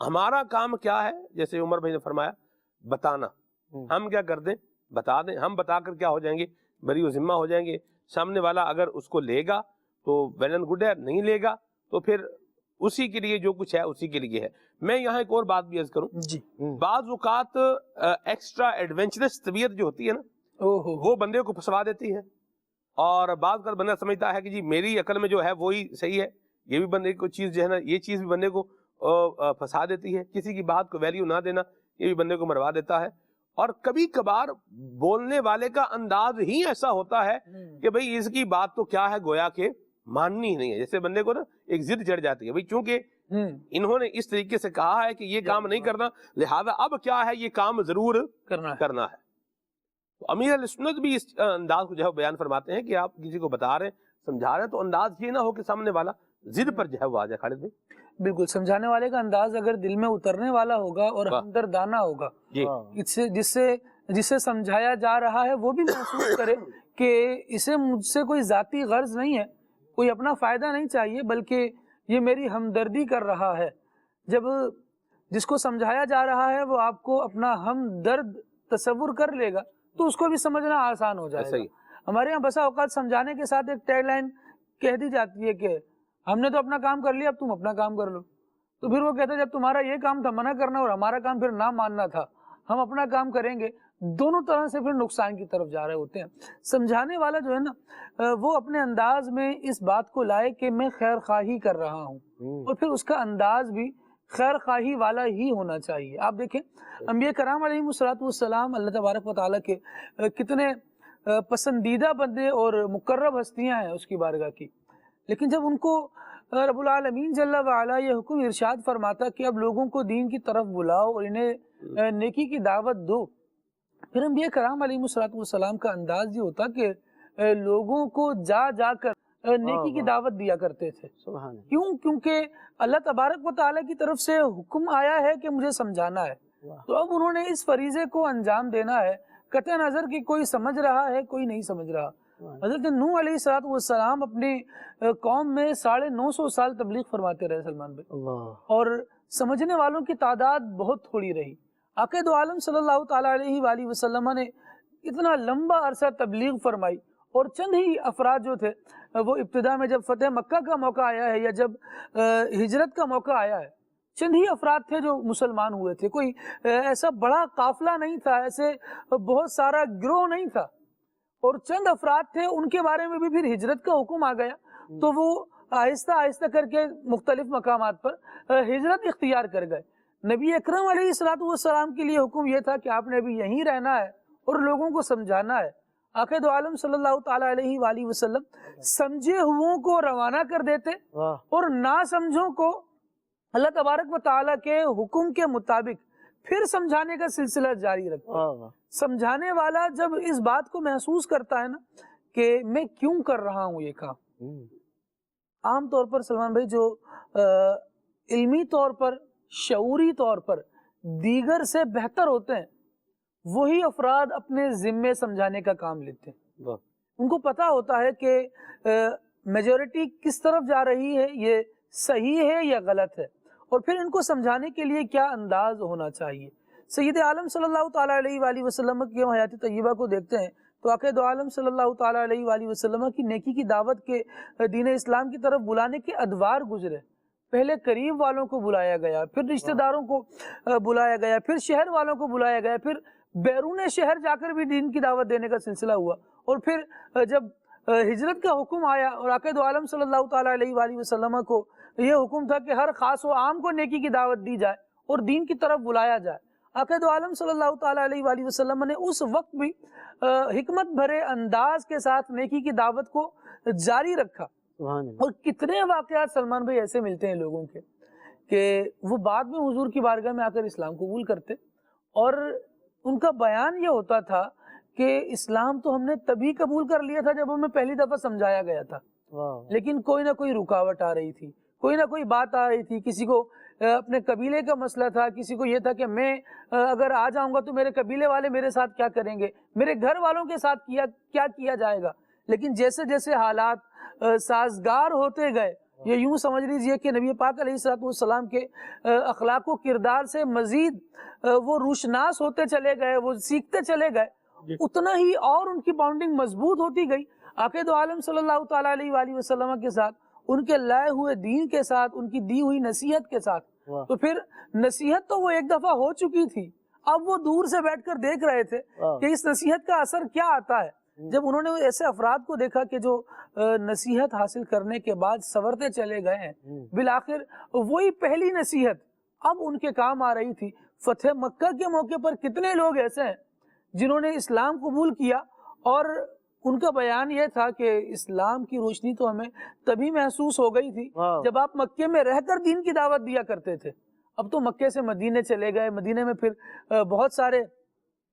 ہمارا کام کیا ہے، جیسے عمر بھائی نے فرمایا، بتانا. ہم کیا کر دیں، بتا دیں. ہم بتا کر کیا ہو جائیں گے، بری و ذمہ ہو جائیں گے. سامنے والا اگر اس کو لے گا تو ویل اینڈ گڈ ہے، نہیں لے گا تو پھر اسی کے لیے جو کچھ ہے اسی کے لیے ہے. میں یہاں ایک اور بات بھی عرض کروں
جی.
بعض اوقات ایکسٹرا ایڈونچرس طبیعت جو ہوتی ہے نا، وہ بندے کو پھنسوا دیتی ہے. اور بعض اوقات بندہ سمجھتا ہے کہ جی میری عقل میں جو ہے وہی صحیح ہے. یہ بھی بندے کو چیز جو ہے نا، یہ چیز بھی بندے کو پھنسا دیتی ہے. کسی کی بات کو ویلیو نہ دینا، یہ بھی بندے کو مروا دیتا ہے. اور کبھی کبھار بولنے والے کا انداز ہی ایسا ہوتا ہے کہ بھئی اس کی بات تو کیا ہے، گویا کہ ماننی ہی نہیں ہے. جیسے بندے کو نا ایک ضد چڑھ جاتی ہے، بھئی چونکہ انہوں نے اس طریقے سے کہا ہے کہ یہ کام نہیں کرنا، لہذا اب کیا ہے، یہ کام ضرور کرنا ہے. امیر اہل سنت بھی اس انداز کو جو ہے بیان فرماتے ہیں کہ آپ کسی کو بتا رہے ہیں، سمجھا رہے ہیں، تو انداز یہ نہ ہو کہ سامنے والا ضد پر جو ہے وہ آ جائے. خالد بھائی
بالکل. سمجھانے والے کا انداز اگر دل میں اترنے والا ہوگا اور ہمدردانہ ہوگا، جس سے سمجھایا جا رہا ہے وہ بھی محسوس کرے کہ اسے مجھ سے کوئی ذاتی غرض نہیں ہے، کوئی اپنا فائدہ نہیں چاہیے، بلکہ یہ میری ہمدردی کر رہا ہے. جب جس کو سمجھایا جا رہا ہے وہ آپ کو اپنا ہمدرد تصور کر لے گا تو اس کو بھی سمجھنا آسان ہو جائے گا. ہمارے یہاں بسا اوقات سمجھانے کے ساتھ ایک ٹیگ لائن کہہ دی جاتی ہے کہ ہم نے تو اپنا کام کر لیا، اب تم اپنا کام کر لو. تو پھر وہ کہتا ہے جب تمہارا یہ کام تھا منع کرنا اور ہمارا کام پھر نہ ماننا تھا، ہم اپنا کام کریں گے. دونوں طرح سے پھر نقصان کی طرف جا رہے ہوتے ہیں. سمجھانے والا جو ہے نا وہ اپنے انداز میں اس بات کو لائے کہ میں خیر خواہی کر رہا ہوں، اور پھر اس کا انداز بھی خیر خواہی والا ہی ہونا چاہیے. آپ دیکھیں انبیاء کرام علیہ السلام اللہ تبارک و تعالیٰ کے کتنے پسندیدہ بندے اور مقرب ہستیاں ہیں اس کی بارگاہ کی، لیکن جب ان کو رب العالمین جل وعلا یہ حکم ارشاد فرماتا کہ اب لوگوں کو دین کی طرف بلاؤ اور انہیں نیکی کی دعوت دو، پھر انبیاء کرام علیہ السلام کا انداز یہ ہوتا کہ لوگوں کو جا جا کر نیکی کی دعوت دیا کرتے تھے. کیونکہ اللہ تبارک و تعالیٰ کی طرف سے حکم آیا ہے کہ مجھے سمجھانا ہے، تو اب انہوں نے اس فریضے کو انجام دینا ہے، قطع نظر کہ کوئی سمجھ رہا ہے کوئی نہیں سمجھ رہا. حضرت نوح علیہ السلام اپنی قوم میں 950 سال تبلیغ فرماتے رہے سلمان بھائی، اور سمجھنے والوں کی تعداد بہت تھوڑی رہی. آقا دو عالم صلی اللہ تعالیٰ علیہ وآلہ وسلم نے اتنا لمبا عرصہ تبلیغ فرمائی، اور چند ہی افراد جو تھے وہ ابتدا میں جب فتح مکہ کا موقع آیا ہے یا جب ہجرت کا موقع آیا ہے، چند ہی افراد تھے جو مسلمان ہوئے تھے. کوئی ایسا بڑا قافلہ نہیں تھا، ایسے بہت سارا گروہ نہیں تھا، اور چند افراد تھے. ان کے بارے میں بھی پھر ہجرت کا حکم آ گیا تو وہ آہستہ آہستہ کر کے مختلف مقامات پر ہجرت اختیار کر گئے. نبی اکرم علیہ الصلوۃ والسلام کے لیے حکم یہ تھا کہ آپ نے ابھی یہیں رہنا ہے اور لوگوں کو سمجھانا ہے. آقا دو عالم صلی اللہ تعالیٰ علیہ وآلہ وسلم سمجھے ہوئوں کو روانہ کر دیتے اور نہ سمجھوں کو اللہ تبارک و تعالیٰ کے حکم کے مطابق پھر سمجھانے کا سلسلہ جاری رکھتے. سمجھانے والا جب اس بات کو محسوس کرتا ہے نا کہ میں کیوں کر رہا ہوں یہ کام. عام طور پر سلمان بھائی جو علمی طور پر شعوری طور پر دیگر سے بہتر ہوتے ہیں وہی افراد اپنے ذمے سمجھانے کا کام لیتے ہیں. ان کو پتا ہوتا ہے کہ میجورٹی کس طرف جا رہی ہے, یہ صحیح ہے یا غلط ہے, اور پھر ان کو سمجھانے کے لیے کیا انداز ہونا چاہیے. سید عالم صلی اللہ تعالیٰ علیہ وآلہ وسلم کی حیات طیبہ کو دیکھتے ہیں تو آقا دو عالم صلی اللہ تعالیٰ علیہ وآلہ وسلم کی نیکی کی دعوت کے دین اسلام کی طرف بلانے کے ادوار گزرے. پہلے قریب والوں کو بلایا گیا, پھر رشتہ داروں کو بلایا گیا, پھر شہر والوں کو بلایا گیا, پھر بیرون شہر جا کر بھی دین کی دعوت دینے کا سلسلہ ہوا, اور پھر جب ہجرت کا حکم آیا اور آقا دو عالم صلی اللہ تعالیٰ علیہ وآلہ وسلم کو یہ حکم تھا کہ ہر خاص و عام کو نیکی کی دعوت دی جائے اور دین کی طرف بلایا جائے. آقا دو عالم صلی اللہ تعالیٰ علیہ وآلہ وسلم نے اس وقت بھی حکمت بھرے انداز کے ساتھ نیکی کی دعوت کو جاری رکھا. اور کتنے واقعات سلمان بھائی ایسے ملتے ہیں لوگوں کے کہ وہ بعد میں حضور کی بارگاہ میں آ کر اسلام قبول کرتے اور ان کا بیان یہ ہوتا تھا کہ اسلام تو ہم نے تبھی قبول کر لیا تھا جب ہمیں پہلی دفعہ سمجھایا گیا تھا, لیکن کوئی نہ کوئی رکاوٹ آ رہی تھی, کوئی نہ کوئی بات آ رہی تھی. کسی کو اپنے قبیلے کا مسئلہ تھا, کسی کو یہ تھا کہ میں اگر آ جاؤں گا تو میرے قبیلے والے میرے ساتھ کیا کریں گے, میرے گھر والوں کے ساتھ کیا کیا جائے گا. لیکن جیسے جیسے حالات سازگار ہوتے گئے, یہ یوں سمجھ لیجئے کہ نبی پاک علیہ الصلوۃ والسلام کے اخلاق و کردار سے مزید وہ روشناس ہوتے چلے گئے, وہ سیکھتے چلے گئے, اتنا ہی اور ان کی باؤنڈنگ مضبوط ہوتی گئی. آقا دو عالم صلی اللہ تعالیٰ علیہ وآلہ وسلم کے ساتھ, ان کے لائے ہوئے دین کے ساتھ, ان کی دی ہوئی نصیحت کے ساتھ. تو پھر نصیحت تو وہ ایک دفعہ ہو چکی تھی, اب وہ دور سے بیٹھ کر دیکھ رہے تھے کہ اس نصیحت کا اثر کیا آتا ہے. جب انہوں نے ایسے افراد کو دیکھا کہ جو نصیحت حاصل کرنے کے بعد سنورتے چلے گئے ہیں, بالآخر وہی پہلی نصیحت اب ان کے کام آ رہی تھی. فتح مکہ کے موقع پر کتنے لوگ ایسے ہیں جنہوں نے اسلام قبول کیا اور ان کا بیان یہ تھا کہ اسلام کی روشنی تو ہمیں تبھی محسوس ہو گئی تھی جب آپ مکے میں رہ کر دین کی دعوت دیا کرتے تھے. اب تو مکے سے مدینے چلے گئے, مدینے میں پھر بہت سارے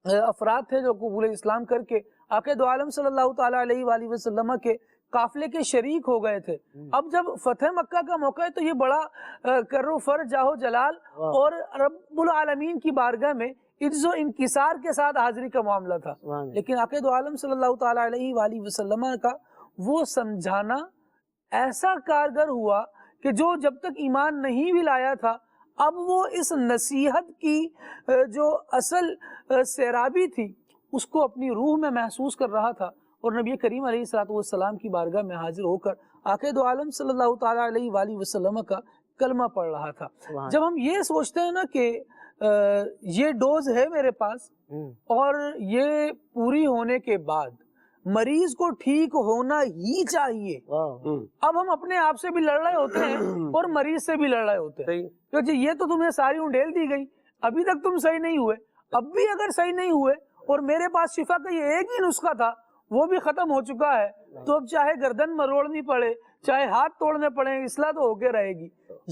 افراد تھے جو قبول اسلام کر کے آقا دو عالم صلی اللہ تعالیٰ علیہ وآلہ وسلم کے قافلے کے شریک ہو گئے تھے. اب جب فتح مکہ کا موقع ہے تو یہ بڑا کرو فر جاہو جلال اور رب العالمین کی بارگاہ میں عجز و انکسار کے ساتھ حاضری کا معاملہ تھا. لیکن آقا دو عالم صلی اللہ تعالیٰ علیہ وآلہ وسلم کا وہ سمجھانا ایسا کارگر ہوا کہ جو جب تک ایمان نہیں بھی لایا تھا, اب وہ اس نصیحت کی جو اصل سیرابی تھی اس کو اپنی روح میں محسوس کر رہا تھا, اور نبی کریم علیہ الصلوۃ والسلام کی بارگاہ میں حاضر ہو کر آقا دو عالم صلی اللہ تعالیٰ علیہ وآلہ وسلم کا کلمہ پڑھ رہا تھا. جب ہم یہ سوچتے ہیں نا کہ یہ ڈوز ہے میرے پاس اور یہ پوری ہونے کے بعد مریض کو ٹھیک ہونا ہی چاہیے, اب ہم اپنے آپ سے بھی لڑ رہے ہوتے ہیں اور مریض سے بھی لڑ رہے ہوتے ہیں کہ یہ تو تمہیں ساری انڈیل دی گئی, ابھی تک تم صحیح نہیں ہوئے, اب بھی اگر صحیح نہیں ہوئے اور میرے پاس شفا کا یہ ایک ہی نسخہ تھا وہ بھی ختم ہو چکا ہے, تو اب چاہے گردن مروڑنی پڑے, چاہے ہاتھ توڑنے پڑے, اصلاح تو ہو کے رہے گی.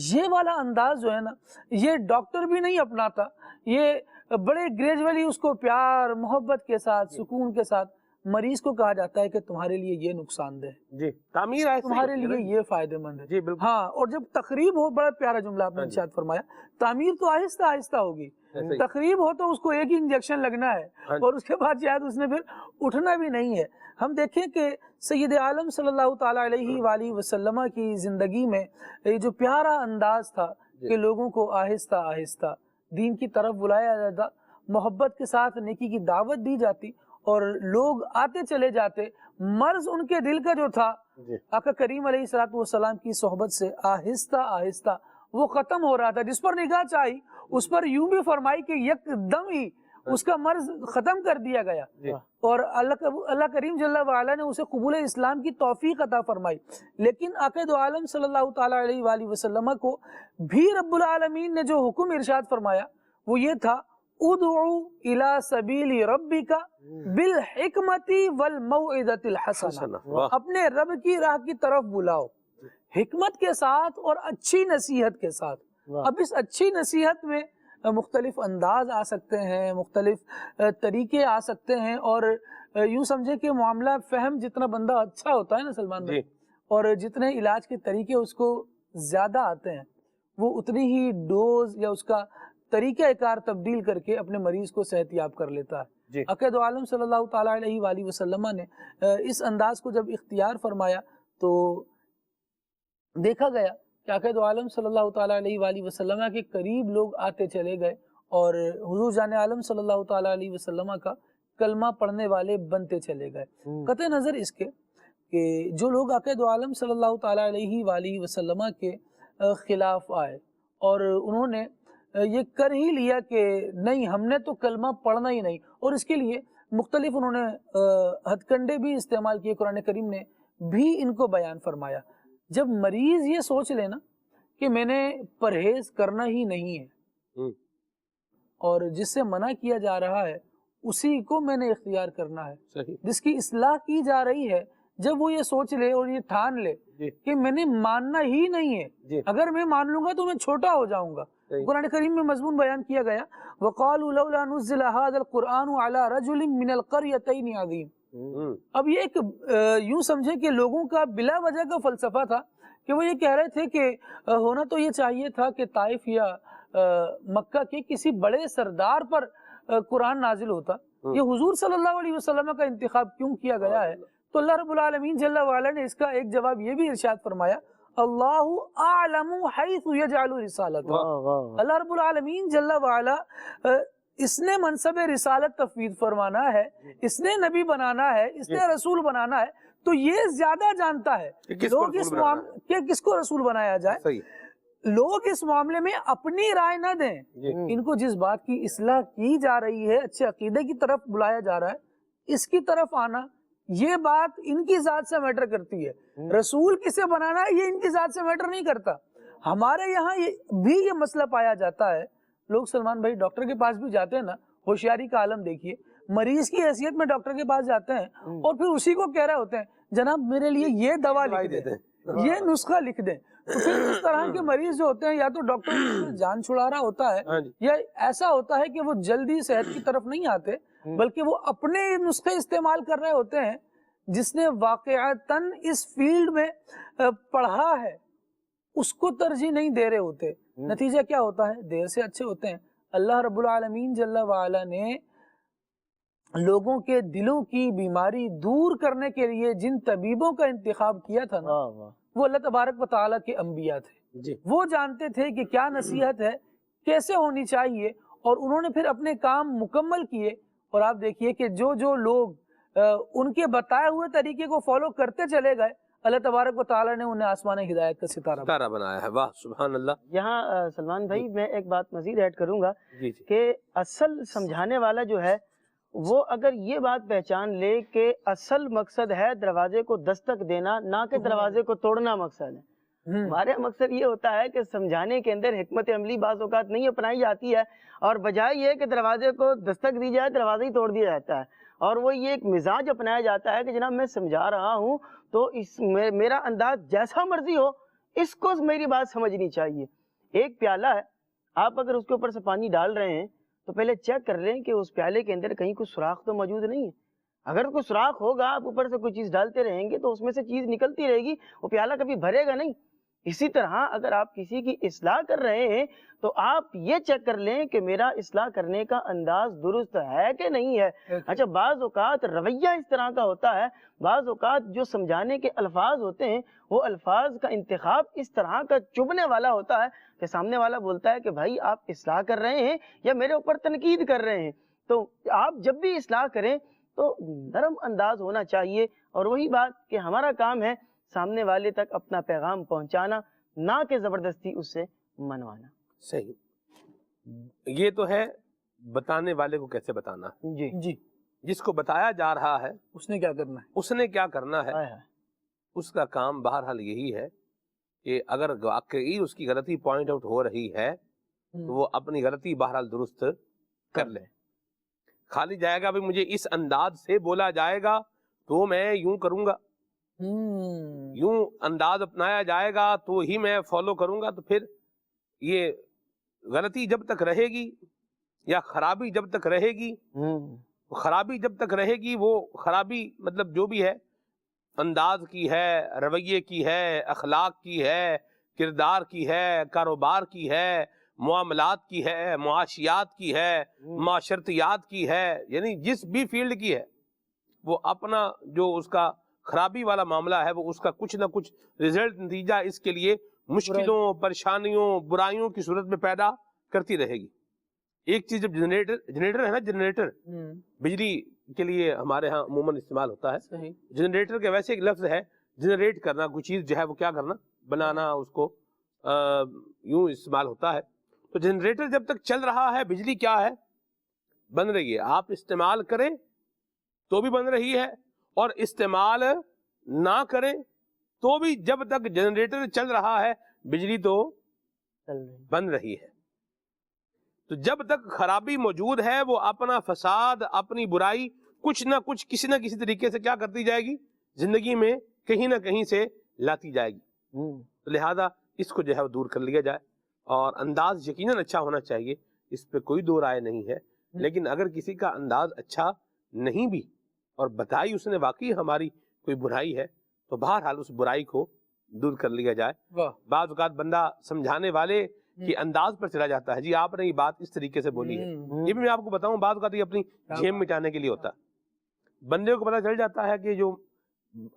یہ والا انداز جو ہے نا یہ ڈاکٹر بھی نہیں اپناتا, یہ بڑے گریجولی اس کو پیار محبت کے ساتھ سکون کے ساتھ مریض کو کہا جاتا ہے کہ تمہارے لیے یہ نقصان دہ ہے,
جی تعمیر ہے,
تمہارے لیے یہ فائدہ مند ہے.
جی بالکل.
ہاں, اور جب تقریب ہو, بڑا پیارا جملہ آپ نے ارشاد فرمایا, تعمیر تو آہستہ آہستہ ہوگی, تقریب ہو تو اس کو ایک ہی انجیکشن لگنا ہے اور اس کے بعد شاید اس نے پھر اٹھنا بھی نہیں ہے. ہم دیکھیں کہ سید عالم صلی اللہ تعالیٰ علیہ وآلہ وسلم کی زندگی میں یہ جو پیارا انداز تھا کہ لوگوں کو آہستہ آہستہ دین کی طرف بلایا جاتا, محبت کے ساتھ نیکی کی دعوت دی جاتی اور لوگ آتے چلے جاتے. مرض ان کے دل کا جو تھا آقا کریم علیہ الصلوۃ والسلام کی صحبت سے آہستہ آہستہ وہ ختم ہو رہا تھا. جس پر نگاہ چاہی اس پر یوں بھی فرمائی کہ یک دم ہی اس کا مرض ختم کر دیا گیا اور اللہ کریم جل وعلا نے اسے قبول اسلام کی توفیق عطا فرمائی. لیکن آقا دو عالم صلی اللہ تعالی علیہ وآلہ وسلم کو بھی رب العالمین نے جو حکم ارشاد فرمایا وہ یہ تھا ادعو الی سبیل ربک بالحکمت والموعظۃ الحسنہ، اپنے رب کی راہ کی طرف بلاؤ حکمت کے ساتھ اور اچھی نصیحت کے ساتھ. اب اس اچھی نصیحت میں مختلف انداز آ سکتے ہیں، مختلف طریقے آ سکتے ہیں، اور یوں سمجھے کہ معاملہ فہم جتنا بندہ اچھا ہوتا ہے نا سلمان بھائی، اور جتنے علاج کے طریقے اس کو زیادہ آتے ہیں وہ اتنی ہی ڈوز یا اس کا طریقہ کار تبدیل کر کے اپنے مریض کو صحت یاب کر لیتا ہے. آقا دو عالم صلی اللہ تعالیٰ علیہ وآلہ وسلم نے اس انداز کو جب اختیار فرمایا تو دیکھا گیا کہ آقا دو عالم صلی اللہ تعالیٰ علیہ وآلہ وسلم کے قریب لوگ آتے چلے گئے اور حضور جان عالم صلی اللہ تعالیٰ علیہ وسلم کا کلمہ پڑھنے والے بنتے چلے گئے. قطع نظر اس کے کہ جو لوگ آقا دو عالم صلی اللہ تعالیٰ علیہ وآلہ وسلم کے خلاف آئے اور انہوں نے یہ کر ہی لیا کہ نہیں ہم نے تو کلمہ پڑھنا ہی نہیں، اور اس کے لیے مختلف انہوں نے ہتھ کنڈے بھی استعمال کیے، قرآن کریم نے بھی ان کو بیان فرمایا. جب مریض یہ سوچ لینا کہ میں نے پرہیز کرنا ہی نہیں ہے اور جس سے منع کیا جا رہا ہے اسی کو میں نے اختیار کرنا ہے، جس کی اصلاح کی جا رہی ہے، جب وہ یہ سوچ لے اور یہ ٹھان لے کہ میں نے ماننا ہی نہیں ہے، اگر میں مان لوں گا تو میں چھوٹا ہو جاؤں گا. قرآن کریم میں مضمون بیان کیا گیا وَقَالُوا لَوْلَا نُزِّلَ هَذَا الْقُرْآنُ عَلَى رَجُلٍ مِّنَ الْقَرْيَتَيْنِ عَظِيمٍ. اب یہ ایک یوں سمجھے کہ لوگوں کا بلا وجہ کا فلسفہ تھا کہ وہ یہ کہہ رہے تھے کہ ہونا تو یہ چاہیے تھا کہ طائف یا مکہ کے کسی بڑے سردار پر قرآن نازل ہوتا، یہ حضور صلی اللہ علیہ وسلم کا انتخاب کیوں کیا گیا ہے؟ تو اللہ رب العالمین جل وعلا نے اس کا ایک جواب یہ بھی ارشاد فرمایا اللہ اعلم حیث یجعل رسالتہ. اللہ رب العالمین جل وعلا اس نے منصب رسالت تفویض فرمانا ہے، اس نے نبی بنانا ہے، اس نے رسول بنانا ہے، تو یہ زیادہ جانتا ہے لوگ اس معاملے کہ کس کو رسول بنایا جائے. لوگ اس معاملے میں اپنی رائے نہ دیں، ان کو جس بات کی اصلاح کی جا رہی ہے، اچھے عقیدے کی طرف بلایا جا رہا ہے، اس کی طرف آنا یہ بات ان کی ذات سے میٹر کرتی ہے. رسول کسے بنانا ہے یہ ان کی ذات سے میٹر نہیں کرتا. ہمارے یہاں بھی یہ مسئلہ پایا جاتا ہے. لوگ سلمان بھائی ڈاکٹر کے پاس بھی جاتے ہیں نا، ہوشیاری کا عالم دیکھیے، مریض کی حیثیت میں ڈاکٹر کے پاس جاتے ہیں اور پھر اسی کو کہہ رہے ہوتے ہیں جناب میرے لیے یہ دوا لکھ دیں، یہ نسخہ لکھ دیں. تو پھر اس طرح کے مریض جو ہوتے ہیں یا تو ڈاکٹر جان چھڑا رہا ہوتا ہے یا ایسا ہوتا ہے کہ وہ جلدی صحت کی طرف نہیں آتے بلکہ وہ اپنے نسخے استعمال کر رہے ہوتے ہیں. جس نے واقعتاً اس فیلڈ میں پڑھا ہے اس کو ترجیح نہیں دے رہے ہوتے. نتیجہ کیا ہوتا ہے؟ دیر سے اچھے ہوتے ہیں. اللہ رب العالمین جل وعلا نے لوگوں کے دلوں کی بیماری دور کرنے کے لیے جن طبیبوں کا انتخاب کیا تھا نا وہ اللہ تبارک و تعالیٰ کے انبیاء تھے. وہ جانتے تھے کہ کیا نصیحت ہے، کیسے ہونی چاہیے، اور انہوں نے پھر اپنے کام مکمل کیے. اور آپ دیکھیے کہ جو لوگ ان کے بتائے ہوئے طریقے کو فالو کرتے چلے گئے اللہ تبارک و تعالیٰ نے انہیں آسمان ہدایت کا ستارہ
بنایا ہے. واہ سبحان اللہ.
یہاں سلمان بھائی میں ایک بات مزید ایڈ کروں گا کہ اصل سمجھانے والا جو ہے وہ اگر یہ بات پہچان لے کہ اصل مقصد ہے دروازے کو دستک دینا، نہ کہ دروازے کو توڑنا مقصد ہے. ہمارا مقصد یہ ہوتا ہے کہ سمجھانے کے اندر حکمت عملی بعض اوقات نہیں اپنائی جاتی ہے اور بجائے یہ کہ دروازے کو دستک دی جائے دروازہ ہی توڑ دیا جاتا ہے، اور وہ یہ ایک مزاج اپنایا جاتا ہے کہ جناب میں سمجھا رہا ہوں تو میرا انداز جیسا مرضی ہو، اس کو میری بات سمجھنی چاہیے. ایک پیالہ ہے، آپ اگر اس کے اوپر سے پانی ڈال رہے ہیں تو پہلے چیک کر لیں کہ اس پیالے کے اندر کہیں کوئی سوراخ تو موجود نہیں ہے. اگر کوئی سوراخ ہوگا، آپ اوپر سے کوئی چیز ڈالتے رہیں گے تو اس میں سے چیز نکلتی رہے گی، وہ پیالہ کبھی بھرے گا نہیں. اسی طرح اگر آپ کسی کی اصلاح کر رہے ہیں تو آپ یہ چیک کر لیں کہ میرا اصلاح کرنے کا انداز درست ہے کہ نہیں ہے. اچھا، بعض اوقات رویہ اس طرح کا ہوتا ہے، بعض اوقات جو سمجھانے کے الفاظ ہوتے ہیں وہ الفاظ کا انتخاب اس طرح کا چبھنے والا ہوتا ہے کہ سامنے والا بولتا ہے کہ بھائی آپ اصلاح کر رہے ہیں یا میرے اوپر تنقید کر رہے ہیں. تو آپ جب بھی اصلاح کریں تو نرم انداز ہونا چاہیے، اور وہی بات کہ ہمارا کام ہے سامنے والے تک اپنا پیغام پہنچانا، نہ کہ زبردستی اس سے منوانا.
صحیح. یہ تو ہے بتانے والے کو کیسے بتانا ہے،
جی
جی
جس کو بتایا جا رہا ہے
اس نے کیا کرنا ہے؟
اس نے کیا کرنا ہے،
ہائے ہائے۔
اس کا کام بہرحال یہی ہے کہ اگر واقعی اس کی غلطی پوائنٹ آؤٹ ہو رہی ہے تو وہ اپنی غلطی بہرحال درست کر لے. خالی جائے گا بھی مجھے اس انداز سے بولا جائے گا تو میں یوں کروں گا، یوں انداز اپنایا جائے گا تو ہی میں فالو کروں گا، تو پھر یہ غلطی جب تک رہے گی یا خرابی جب تک رہے گی، خرابی جب تک رہے گی، وہ خرابی مطلب جو بھی ہے انداز کی ہے، رویے کی ہے، اخلاق کی ہے، کردار کی ہے، کاروبار کی ہے، معاملات کی ہے، معاشیات کی ہے، معاشرتیات کی ہے، یعنی جس بھی فیلڈ کی ہے، وہ اپنا جو اس کا خرابی والا معاملہ ہے وہ اس کا کچھ نہ کچھ رزلٹ، نتیجہ اس کے لیے مشکلوں، پریشانیوں، برائیوں کی صورت میں پیدا کرتی رہے گی. ایک چیز جب جنریٹر ہے نا، جنریٹر بجلی کے لیے ہمارے ہاں عموماً استعمال ہوتا ہے. جنریٹر کے ویسے ایک لفظ ہے جنریٹ کرنا، کوئی چیز جو ہے وہ کیا کرنا، بنانا، اس کو یوں استعمال ہوتا ہے. تو جنریٹر جب تک چل رہا ہے بجلی کیا ہے، بن رہی ہے. آپ استعمال کریں تو بھی بن رہی ہے اور استعمال نہ کریں تو بھی جب تک جنریٹر چل رہا ہے بجلی تو بن رہی ہے. تو جب تک خرابی موجود ہے وہ اپنا فساد، اپنی برائی کچھ نہ کچھ کسی نہ کسی طریقے سے کیا کرتی جائے گی، زندگی میں کہیں نہ کہیں سے لاتی جائے گی. لہذا اس کو جو ہے وہ دور کر لیا جائے، اور انداز یقیناً اچھا ہونا چاہیے، اس پہ کوئی دو رائے نہیں ہے. لیکن اگر کسی کا انداز اچھا نہیں بھی اور بتائی اس نے واقعی ہماری کوئی برائی ہے تو بہرحال اس برائی کو دور کر لیا جائے. بعض اوقات بندہ سمجھانے والے کی انداز پر چلا جاتا ہے، جی آپ نے یہ بات اس طریقے سے بولی ہے. یہ بھی میں آپ کو بتاؤں، بعض اوقات یہ اپنی جھیم مٹانے کے لیے ہوتا ہے. بندے کو پتہ چل جاتا ہے کہ جو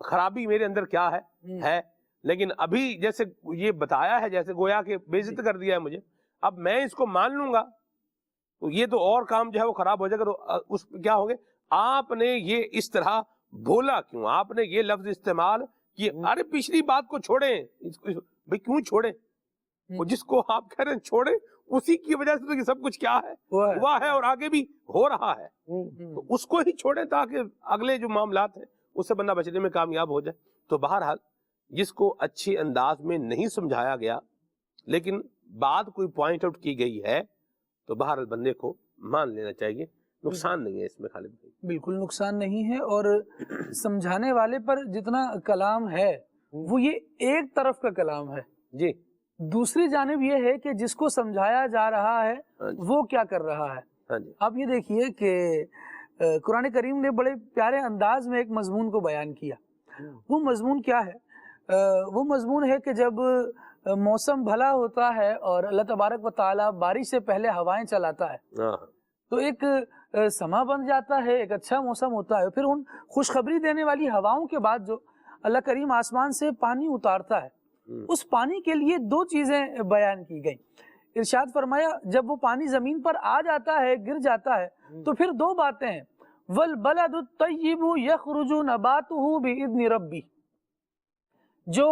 خرابی میرے اندر کیا ہے، لیکن ابھی جیسے یہ بتایا ہے جیسے گویا کہ بے عزت کر دیا ہے مجھے، اب میں اس کو مان لوں گا تو یہ تو اور کام جو ہے وہ خراب ہو جائے گا. تو اس کیا ہوگے، آپ نے یہ اس طرح بولا کیوں، آپ نے یہ لفظ استعمال کیے. ارے پچھلی بات کو چھوڑیں، بھئی کیوں چھوڑیں، وہ جس کو آپ کہہ رہے ہیں چھوڑیں، اسی کی وجہ سے تو یہ سب کچھ کیا ہے ہوا ہے اور آگے بھی ہو رہا ہے. تو اس کو ہی چھوڑیں تاکہ اگلے جو معاملات ہیں اس سے بندہ بچنے میں کامیاب ہو جائے. تو بہرحال جس کو اچھی انداز میں نہیں سمجھایا گیا لیکن بات کوئی پوائنٹ آؤٹ کی گئی ہے تو بہرحال بندے کو مان لینا چاہیے. نقصان نہیں ہے اس میں خالد بھائی،
بالکل نقصان نہیں ہے. اور سمجھانے والے پر جتنا کلام ہے وہ یہ ایک طرف کا کلام ہے.
جی
دوسری جانب یہ ہے کہ جس کو سمجھایا جا رہا ہے وہ کیا کر رہا ہے. آپ یہ دیکھیے کہ قرآن کریم نے بڑے پیارے انداز میں ایک مضمون کو بیان کیا. وہ مضمون کیا ہے؟ وہ مضمون ہے کہ جب موسم بھلا ہوتا ہے اور اللہ تبارک و تعالیٰ بارش سے پہلے ہوائیں چلاتا ہے تو ایک سما بن جاتا ہے، ایک اچھا موسم ہوتا ہے. پھر ان خوشخبری دینے والی ہواؤں کے بعد جو اللہ کریم آسمان سے پانی اتارتا ہے، اس پانی کے لیے دو چیزیں بیان کی گئیں. ارشاد فرمایا جب وہ پانی زمین پر آ جاتا ہے، گر جاتا ہے، تو پھر دو باتیں ہیں. وَالْبَلَدُ الطَّيِّبُ يَخْرُجُ نَبَاتُهُ بِإِذْنِ رَبِّهِ، جو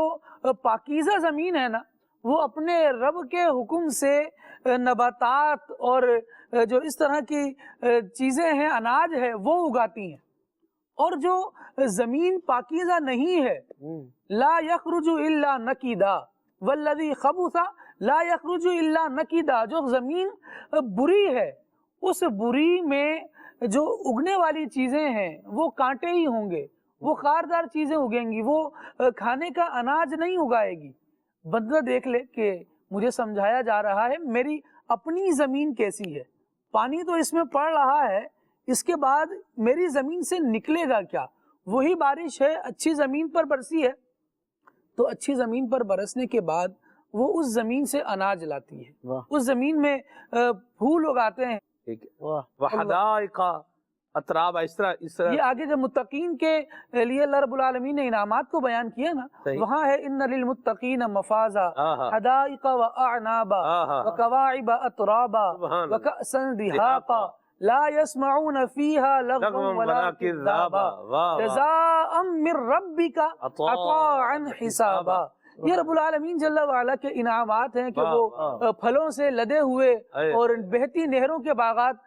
پاکیزہ زمین ہے نا وہ اپنے رب کے حکم سے نباتات اور جو اس طرح کی چیزیں ہیں، اناج ہے، وہ اگاتی ہیں. اور جو زمین پاکیزہ نہیں ہے، لا یخرج الا نکیدا والذی خبث لا یخرج الا نکیدا، جو زمین بری ہے اس بری میں جو اگنے والی چیزیں ہیں وہ کانٹے ہی ہوں گے، وہ خاردار چیزیں اگیں گی، وہ کھانے کا اناج نہیں اگائے گی. بندہ دیکھ لے کہ مجھے سمجھایا جا رہا ہے میری اپنی زمین کیسی ہے، پانی تو اس میں پڑ رہا ہے، اس کے بعد میری زمین سے نکلے گا کیا؟ وہی بارش ہے، اچھی زمین پر برسی ہے تو اچھی زمین پر برسنے کے بعد وہ اس زمین سے اناج لاتی ہے، اس زمین میں پھول اگاتے ہیں.
وحدائق اترابا، اس طرح
یہ آگے جب متقین کے لیے اللہ رب العالمین نے انعامات کو بیان کیا نا، وہاں ہے ان للمتقین مفازا حدائق واعنابا وکواعب اترابا وکأسا دہاقا لا يسمعون فيها لغوا ولا كذابا جزاء من ربك عطاء حسابا. یہ رب العالمین جل وعلا کے انعامات ہیں کہ وہ پھلوں سے لدے ہوئے اور بہتی نہروں کے باغات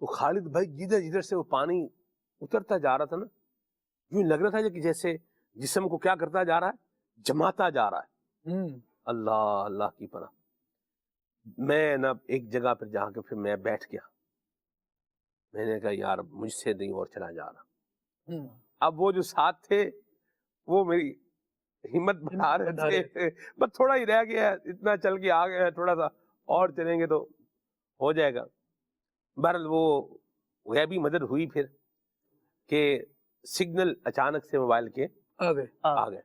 تو خالد بھائی جدھر جدھر سے وہ پانی اترتا جا رہا تھا نا، یوں لگ رہا تھا کہ جیسے جسم کو کیا کرتا جا رہا ہے، جماتا جا رہا ہے۔ اللہ اللہ کی پناہ، میں نا ایک جگہ پر جا کے پھر میں بیٹھ گیا، میں نے کہا یار مجھ سے نہیں اور چلا جا رہا۔ اب وہ جو ساتھ تھے وہ میری ہمت بڑھا رہے تھے، بس تھوڑا ہی رہ گیا ہے، اتنا چل کے آ گئے ہیں، تھوڑا سا اور چلیں گے تو ہو جائے گا۔ بہرحال وہ غیبی مدد ہوئی پھر کہ سگنل اچانک سے موبائل کے آ گئے،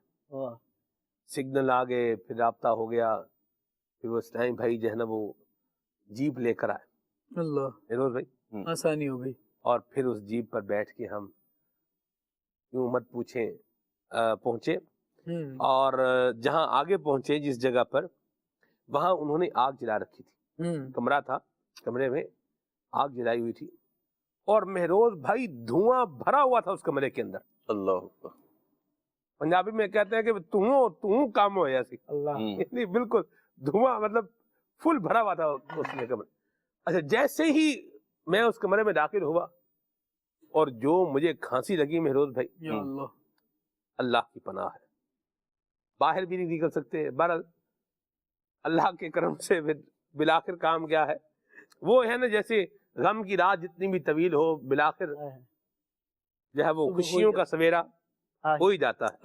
سگنل آ گئے، پھر رابطہ ہو گیا، پھر وہ اسلام بھائی جو ہے نا وہ جیپ لے کر آئے،
اللہ
فیروز بھائی،
آسانی ہو گئی۔
اور پھر اس جیپ پر بیٹھ کے ہم یوں مت پوچھیں پہنچے، اور جہاں آگے پہنچے جس جگہ پر، وہاں انہوں نے آگ جلا رکھی تھی، کمرہ تھا، کمرے میں آگ جلائی ہوئی تھی، اور مہروز بھائی دھواں بھرا ہوا تھا اس کمرے کے اندر۔ اللہ پنجابی میں کہتے ہیں کہ توں کام ہو ایسی، یعنی بالکل دھواں مطلب فل بھرا ہوا تھا اس میں کمرے۔ اچھا جیسے ہی میں اس کمرے میں داخل ہوا اور جو مجھے کھانسی لگی مہروز بھائی،
یا اللہ
اللہ کی پناہ ہے، باہر بھی نہیں نکل سکتے۔ بہرحال اللہ کے کرم سے بالآخر کام کیا ہے، وہ ہے نا جیسے غم کی رات جتنی بھی طویل ہو، بالآخر جو ہے وہ خوشیوں کا سویرا ہو ہی جاتا ہے،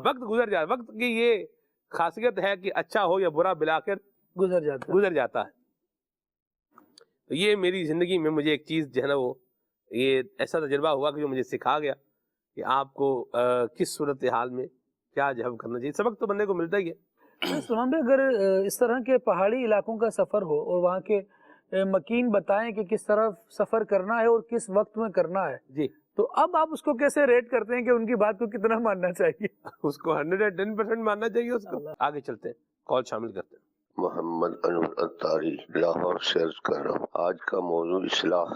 وقت گزر جاتا ہے۔ وقت کی یہ خاصیت ہے کہ اچھا ہو یا برا بالآخر گزر جاتا ہے۔ تو یہ میری زندگی میں مجھے ایک چیز جو ہے نا وہ یہ ایسا تجربہ ہوا کہ جو مجھے سکھا گیا کہ آپ کو کس صورتحال میں کیا جو ہے کرنا چاہیے۔ سبق تو بندے کو ملتا ہی ہے۔
سلمان بھائی، اگر اس طرح کے پہاڑی علاقوں کا سفر ہو اور وہاں کے مکین بتائیں کہ کس طرح سفر کرنا ہے اور کس وقت میں کرنا ہے،
جی،
تو اب آپ اس کو کیسے ریٹ کرتے ہیں کہ ان کی بات کو کتنا ماننا چاہیے؟
اس کو 110% ماننا چاہیے اس کو۔ آگے چلتے ہیں، کال شامل کرتے ہیں۔
محمد انور اتاری لاہور سے عرض کر رہا ہوں۔ آج کا موضوع اصلاح۔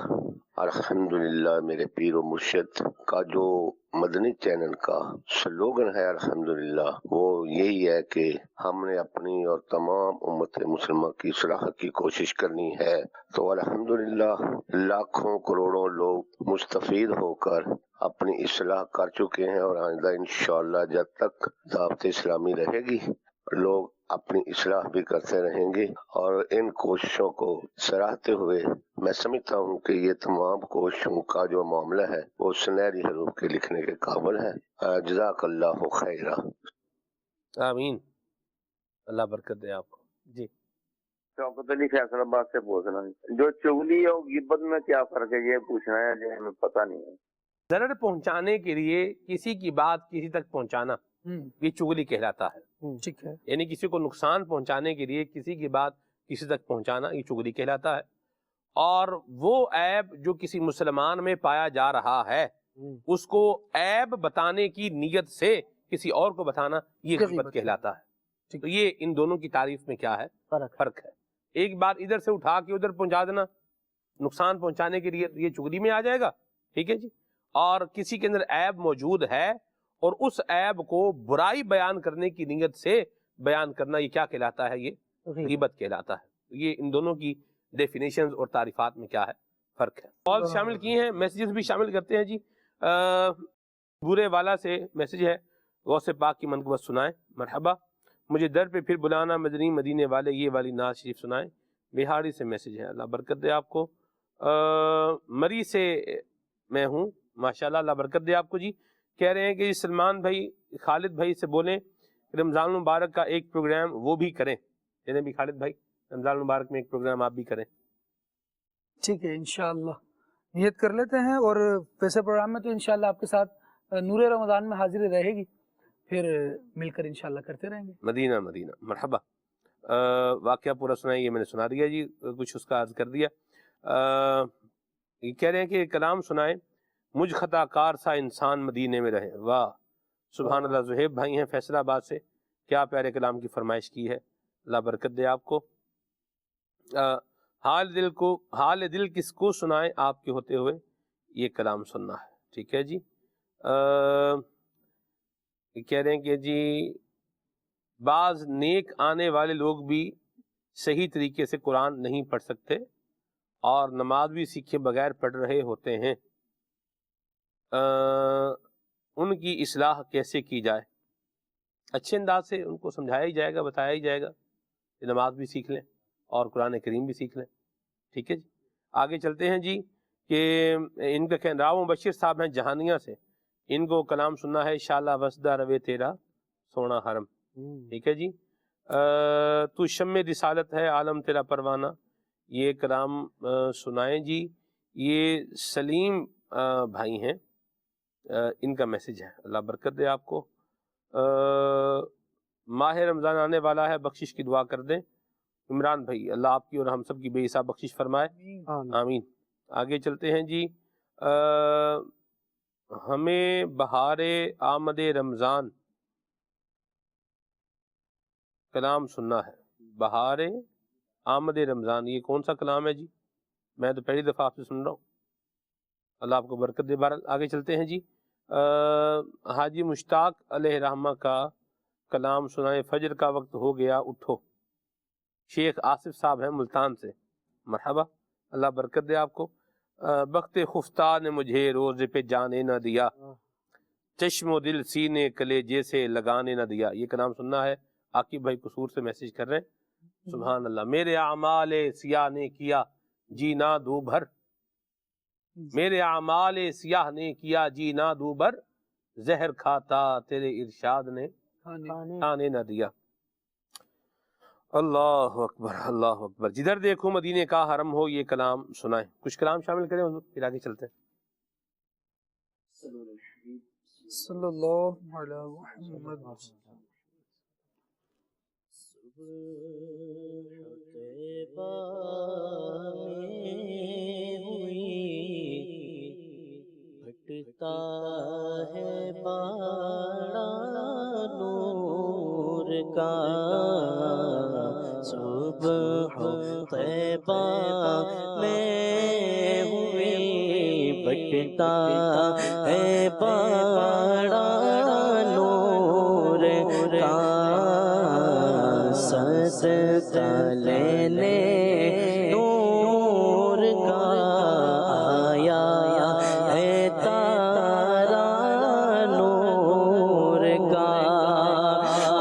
الحمدللہ میرے پیر و مرشد کا جو مدنی چینل کا سلوگن ہے الحمدللہ وہ یہی ہے کہ ہم نے اپنی اور تمام امت مسلمہ کی اصلاح کی کوشش کرنی ہے، تو الحمدللہ لاکھوں کروڑوں لوگ مستفید ہو کر اپنی اصلاح کر چکے ہیں، اور آئندہ انشاءاللہ جب تک دعوت اسلامی رہے گی لوگ اپنی اصلاح بھی کرتے رہیں گے۔ اور ان کوششوں کو سراہتے ہوئے میں سمجھتا ہوں کہ یہ تمام کوششوں کا جو معاملہ ہے وہ سنہری حروف کے لکھنے کے قابل ہے۔ جزاک اللہ خیرہ۔
آمین، اللہ برکت دے آپ کو۔ جی،
شوکت علی فیصل آباد سے پوچھنا ہے، جو چغلی اور غیبت میں کیا فرق ہے یہ پوچھنا ہے، جو ہمیں پتہ نہیں ہے۔
ضرر پہنچانے کے لیے کسی کی بات کسی تک پہنچانا یہ چغلی کہلاتا ہے،
ٹھیک ہے،
یعنی کسی کو نقصان پہنچانے کے لیے کسی کی بات کسی تک پہنچانا یہ چغلی کہلاتا ہے۔ اور وہ عیب جو کسی مسلمان میں پایا جا رہا ہے اس کو عیب بتانے کی نیت سے کسی اور کو بتانا یہ غیبت کہلاتا ہے۔ تو یہ ان دونوں کی تعریف میں کیا ہے، فرق ہے۔ ایک بات ادھر سے اٹھا کے ادھر پہنچا دینا نقصان پہنچانے کے لیے یہ چغلی میں آ جائے گا، ٹھیک ہے جی۔ اور کسی کے اندر عیب موجود ہے اور اس عیب کو برائی بیان کرنے کی نیت سے بیان کرنا یہ کیا کہلاتا ہے، یہ غیبت کہلاتا ہے۔ یہ ان دونوں کی ڈیفینیشنز اور تعریفات میں کیا ہے، فرق ہے۔ کال شامل کی ہیں، میسیجز بھی شامل کرتے ہیں جی۔ بورے والا سے میسیج ہے، غوث پاک کی منقبت سنائیں۔ مرحبا، مجھے در پہ پھر بلانا، مدنی مدینے والے یہ والی نعت شریف سنائیں۔ بہاڑی سے میسیج ہے، اللہ برکت دے آپ کو۔ مری سے میں ہوں، ماشاءاللہ، اللہ برکت دے آپ کو جی۔ کہہ رہے ہیں کہ سلمان بھائی خالد بھائی سے بولیں رمضان المبارک کا ایک پروگرام وہ بھی کریں، یعنی بھی خالد بھائی رمضان المبارک میں ایک پروگرام آپ بھی کریں۔
ٹھیک ہے، انشاءاللہ نیت کر لیتے ہیں، اور ویسے پروگرام میں تو انشاءاللہ آپ کے ساتھ نور رمضان میں حاضری رہے گی، پھر مل کر انشاءاللہ کرتے رہیں گے۔
مدینہ مدینہ، مرحبا۔ واقعہ پورا سنائیں، یہ میں نے سنا دیا جی، کچھ اس کا عرض کر دیا۔ یہ کہہ رہے ہیں کہ کلام سنائیں، مجھ خطا کار سا انسان مدینے میں رہے۔ واہ سبحان اللہ، زہیب بھائی ہیں فیصل آباد سے، کیا پیارے کلام کی فرمائش کی ہے، اللہ برکت دے آپ کو۔ حال دل کس کو سنائیں آپ کے ہوتے ہوئے یہ کلام سننا ہے، ٹھیک ہے جی۔ یہ کہہ رہے ہیں کہ جی بعض نیک آنے والے لوگ بھی صحیح طریقے سے قرآن نہیں پڑھ سکتے اور نماز بھی سیکھے بغیر پڑھ رہے ہوتے ہیں، ان کی اصلاح کیسے کی جائے؟ اچھے انداز سے ان کو سمجھایا ہی جائے گا، بتایا ہی جائے گا کہ نماز بھی سیکھ لیں اور قرآن کریم بھی سیکھ لیں. ٹھیک ہے جی. آگے چلتے ہیں جی کہ ان کا راو مبشر صاحب ہیں جہانیہ سے، ان کو کلام سننا ہے انشاءاللہ وسدہ روے تیرا سونا حرم. ٹھیک ہے جی. تو شم رسالت ہے عالم تیرا پروانہ، یہ کلام سنائیں جی. یہ سلیم بھائی ہیں، ان کا میسج ہے. اللہ برکت دے آپ کو. ماہ رمضان آنے والا ہے، بخشش کی دعا کر دیں. عمران بھائی، اللہ آپ کی اور ہم سب کی بے حساب بخشش فرمائے، آمین. آگے چلتے ہیں جی. ہمیں بہار آمد رمضان کلام سننا ہے. بہار آمد رمضان، یہ کون سا کلام ہے جی؟ میں تو پہلی دفعہ آپ سے سن رہا ہوں. اللہ آپ کو برکت دے. بہرحال آگے چلتے ہیں جی. حاجی مشتاق علیہ رحمہ کا کلام سنائیں. فجر کا وقت ہو گیا اٹھو. شیخ آصف صاحب ہیں ملتان سے. مرحبا، اللہ برکت دے آپ کو. بخت خفتہ نے مجھے روزے پہ جانے نہ دیا، چشم و دل سینے کلیجے سے لگانے نہ دیا. یہ کلام سننا ہے. عاقب بھائی قصور سے میسج کر رہے ہیں. سبحان اللہ. میرے اعمال سیاہ نے کیا جینا دو بھر، میرے اعمال سیاہ نے کیا جینا دو بھر، زہر کھاتا تیرے ارشاد نے کھانے نہ دیا. اللہ اکبر، اللہ اکبر. جدھر دیکھو مدینے کا حرم ہو، یہ کلام سنائیں. کچھ کلام شامل کریں حضور، پھر آگے چلتے ہیں.
صلی اللہ علیہ محمد.
بھٹکتا ہے باڑا نور کا، صبح طیبہ میں ہوئی بھٹکتا ہے باڑا نور کا، صدقہ لینے نور کا آیا ہے تارا نور کا،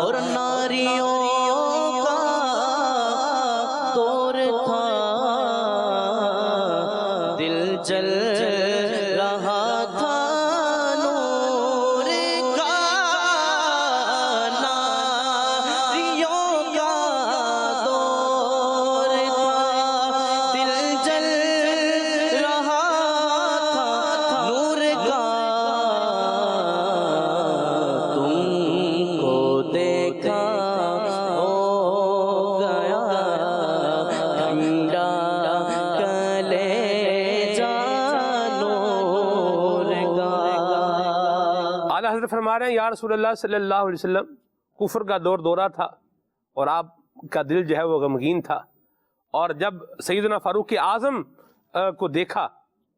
اور ناریوں کا دور تھا، دل جل رہا تھا نور کا، ناریوں کا دور تھا، دل جل رہا تھا نور کا، تم کو دیکھا ہو گیا ٹھنڈا کلیجہ نور کا.
اعلیٰ حضرت فرما رہے ہیں یا رسول اللہ صلی اللہ علیہ وسلم، کفر کا دورہ تھا اور آپ کا دل جو ہے وہ غمگین تھا، اور جب سیدنا فاروق اعظم کو دیکھا،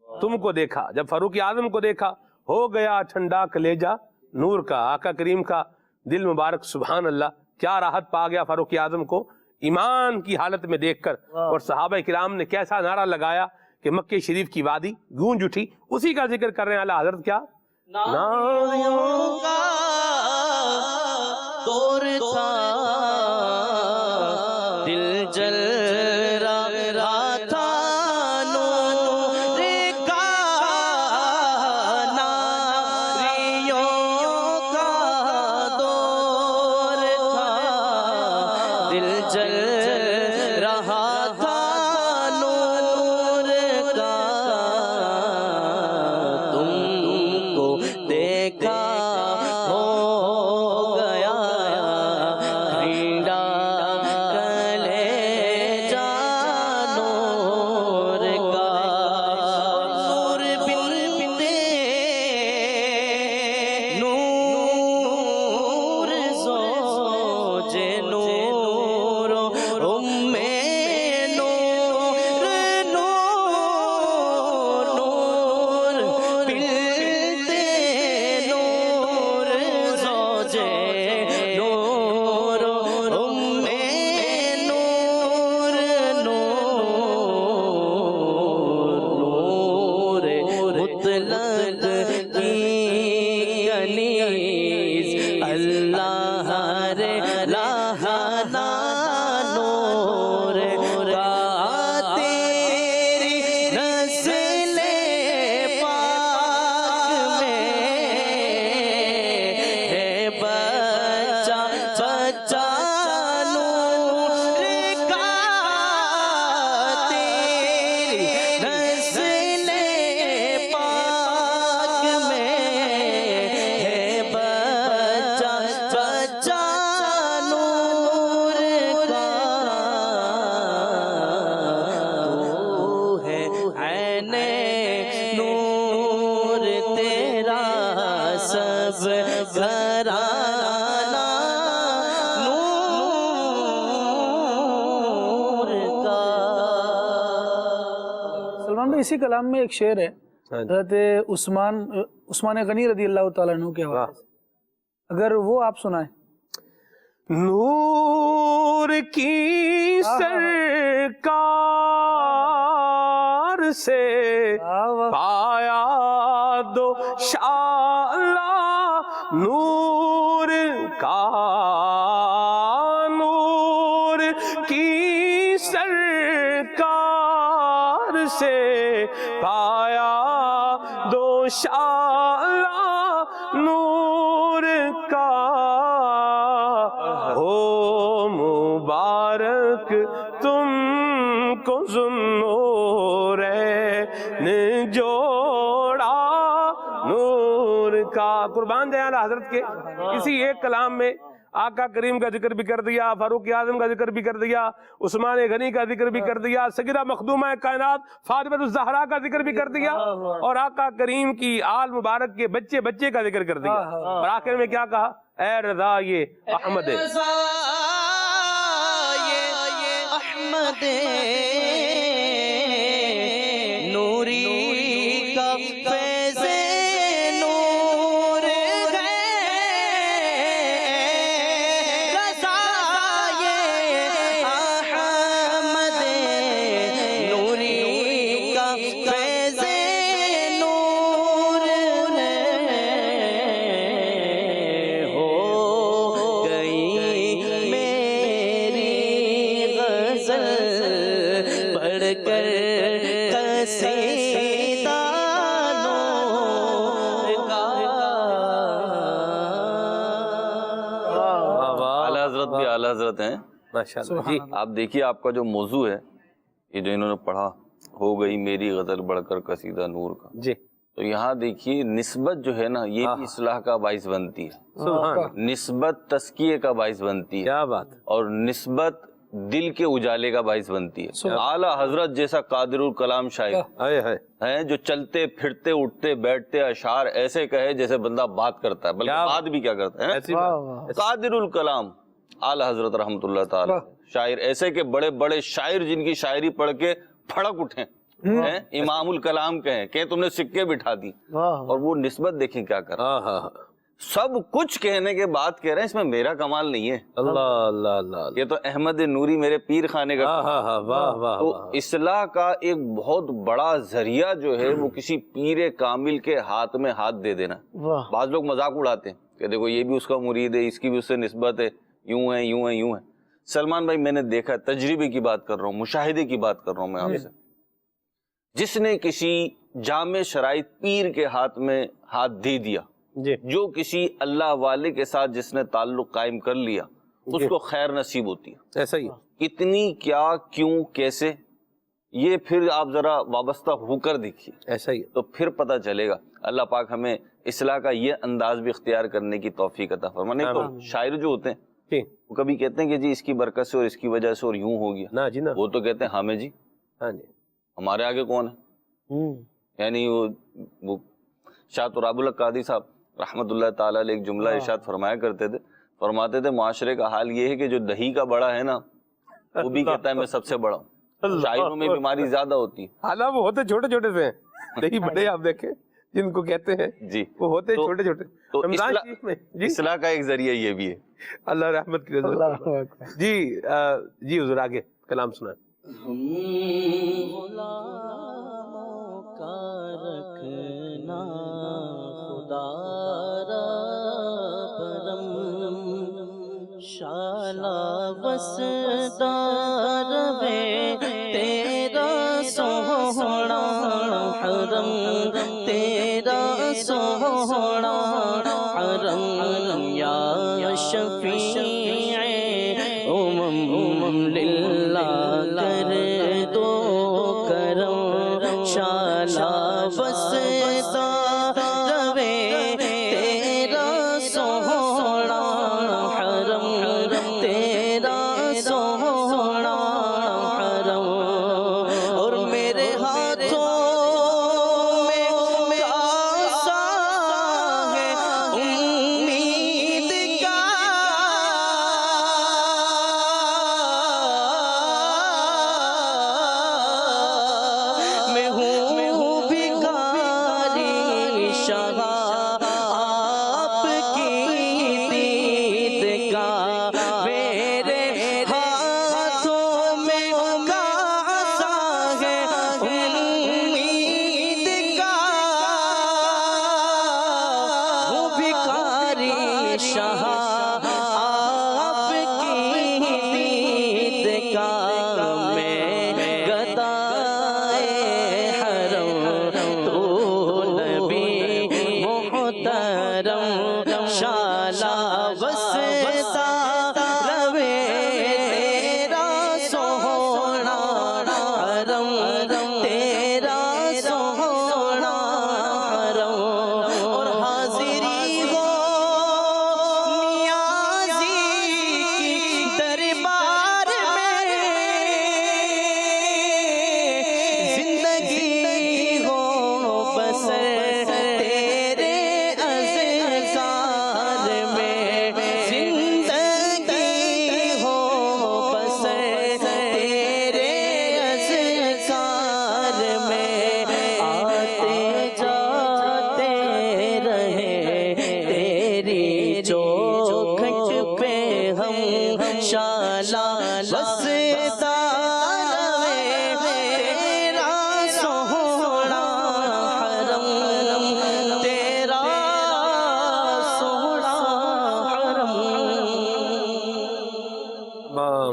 تم کو دیکھا، جب فاروق اعظم کو دیکھا، ہو گیا ٹھنڈا کلیجہ نور کا. آقا کریم کا دل مبارک سبحان اللہ کیا راحت پا گیا فاروق اعظم کو ایمان کی حالت میں دیکھ کر. اور صحابہ کرام نے کیسا نعرہ لگایا کہ مکہ شریف کی وادی گونج اٹھی. اسی کا ذکر کر رہے ہیں اعلیٰ حضرت. کیا
ناریوں کا دور تھا، دل جل رہا تھا نور کا، ناریوں کا دور تھا، دل جل رہا تھا نور کا، تم کو دیکھا ہو گیا ٹھنڈا کلیجہ نور کا، نور بنتے نور زوج نور ہر لہنا نور کا تیری نسل پاک میں ہے بچہ بچہ نور کا تیری نسل پاک میں ہے بچہ بچہ نور کا تو ہے عین نور تیرا سب گھرانہ نور کا.
سلمان بھائی اسی کلام میں ایک شعر ہے حضرت عثمان غنی رضی اللہ تعالیٰ عنہ کے حوالے سے، اگر وہ آپ سنائیں.
نور کی سرکار سے پایا دو شالا نور کا، نور کی سرکار سے پایا دو شالا نور کا. ہو مبارک تم کو ذوالنورین جوڑا نور کا. قربان جائیں اعلیٰ حضرت کے اسی ایک کلام میں آقا کریم کا ذکر بھی کر دیا، فاروق اعظم کا ذکر بھی کر دیا، عثمان غنی کا ذکر بھی کر دیا، سیدہ مخدومہ کائنات فاطمہ الزہرا کا ذکر بھی کر دیا، اور آقا کریم کی آل مبارک کے بچے بچے کا ذکر کر دیا، اور آخر میں کیا کہا؟ اے رضا یہ احمد
احمد نوری کا فیض نور ہے، رضا یہ احمد نوری کا فیض نور ہے. ہو گئی میری غزل پڑھ کر قصیدہ نور کا.
اعلیٰ حضرت بھی اعلیٰ حضرت ہیں
ماشاءاللہ. جی
آپ دیکھیے آپ کا جو موضوع ہے یہ جو انہوں نے پڑھا، ہو گئی میری غزل بڑھ کر قصیدہ نور کا،
جی
تو یہاں دیکھیے نسبت جو ہے نا یہ بھی اصلاح کا باعث بنتی ہے،
سبحان
نسبت تزکیے کا باعث بنتی ہے،
کیا بات.
اور نسبت دل کے اجالے کا باعث بنتی ہے. اعلیٰ حضرت جیسا قادر الکلام شاعر ہیں جو چلتے پھرتے اٹھتے بیٹھتے اشعار ایسے کہے جیسے بندہ بات کرتا ہے، بلکہ بات بھی کیا کرتا ہے. قادر الکلام اعلیٰ حضرت رحمۃ اللہ تعالی شاعر ایسے کہ بڑے بڑے شاعر جن کی شاعری پڑھ کے پھڑک اٹھیں، امام الکلام کہیں کہ تم نے سکے بٹھا دی، اور وہ نسبت دیکھیں کیا کر رہا ہے. سب کچھ کہنے کے بعد کہہ رہے ہیں اس میں میرا کمال نہیں ہے،
اللہ اللہ اللہ،
یہ تو احمد نوری میرے پیر خانے کا. تو اصلاح کا ایک بہت بڑا ذریعہ جو ہے وہ کسی پیر کامل کے ہاتھ میں ہاتھ دے دینا. بعض لوگ مذاق اڑاتے ہیں کہ دیکھو یہ بھی اس کا مرید ہے، اس کی بھی اس سے نسبت ہے، یوں ہے یوں ہے یوں ہے. سلمان بھائی میں نے دیکھا، تجربے کی بات کر رہا ہوں، مشاہدے کی بات کر رہا ہوں میں آپ سے، جس نے کسی جامع شرائط پیر کے ہاتھ میں ہاتھ دے دیا، جو کسی اللہ والے کے ساتھ جس نے تعلق قائم کر لیا، اس کو خیر نصیب ہوتی ہے.
ایسا ہی
کتنی، کیا، کیوں، کیسے، یہ پھر آپ ذرا وابستہ ہو کر دیکھیے،
ایسا ہی
تو پھر پتہ چلے گا. اللہ پاک ہمیں اصلاح کا یہ انداز بھی اختیار کرنے کی توفیق عطا فرمائے. نہیں تو شاعر جو ہوتے ہیں وہ کبھی کہتے ہیں کہ جی اس کی برکت سے اور اس کی وجہ سے اور یوں ہو گیا،
نا جی نا،
وہ تو کہتے ہیں ہمیں جی ہمارے آگے کون ہے. یعنی وہ شاہ تراب القادری صاحب رحمۃ اللہ تعالی علیہ ایک جملہ ارشاد فرمایا کرتے تھے، فرماتے تھے معاشرے کا حال یہ ہے کہ جو دہی کا بڑا ہے نا وہ بھی کہتا ہے میں سب سے بڑا ہوں. شاعروں میں بیماری زیادہ ہوتی ہے،
حالانکہ وہ ہوتے چھوٹے چھوٹے سے ہیں، دہی بڑے آپ دیکھیں جن کو کہتے ہیں
جی
وہ ہوتے چھوٹے چھوٹے.
تو اصلاح کا ایک ذریعہ یہ بھی ہے.
اللہ رحمت کی رضا. جی جی حضور آگے کلام سنائیں.
غلاموں کا رکھنا خدا را پرم، شالا وسدار میں تیرا سوہنا حرم تیرا سوہنا حرم یا شفیع امم للہ کر دو کرم شالا وسدار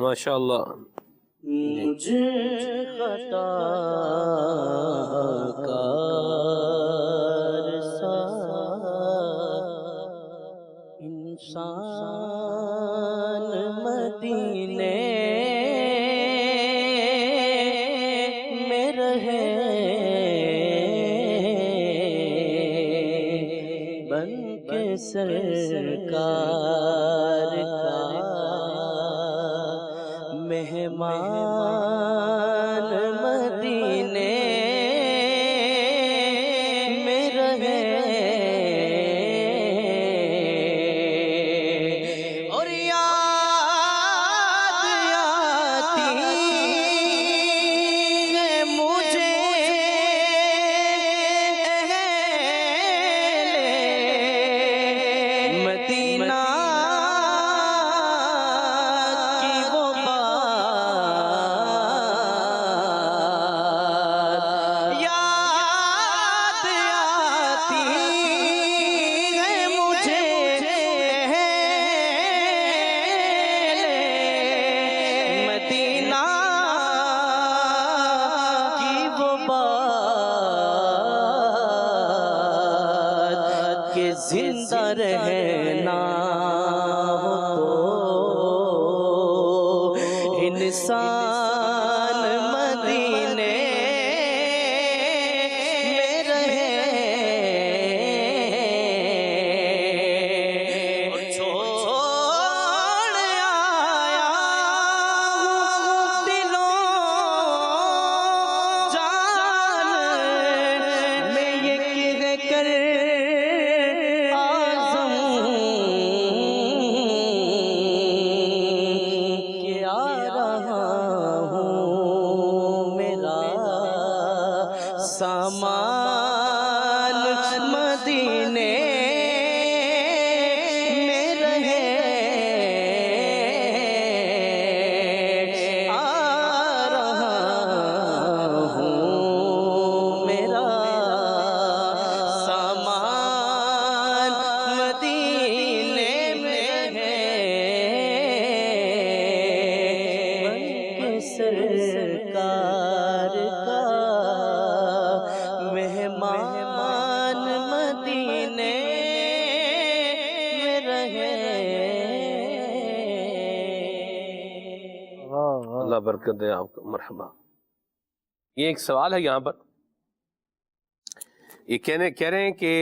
ماشاء اللہ.
مجھے خطا کار سا انسان مدینے میں رہے بن کے سرکار کا مہمان مدینے میں رہے اور یاد آتی ہے مجھے مدینہ زندہ رہنا ہو تو انسان مدینے میں رہے اور چھوڑ آیا دلوں جان میں یہ کہہ کر سرکار کا مہمان مدینے میں رہے.
اللہ برکت دے آپ کو. مرحبا. یہ ایک سوال ہے یہاں پر، یہ کہہ رہے ہیں کہ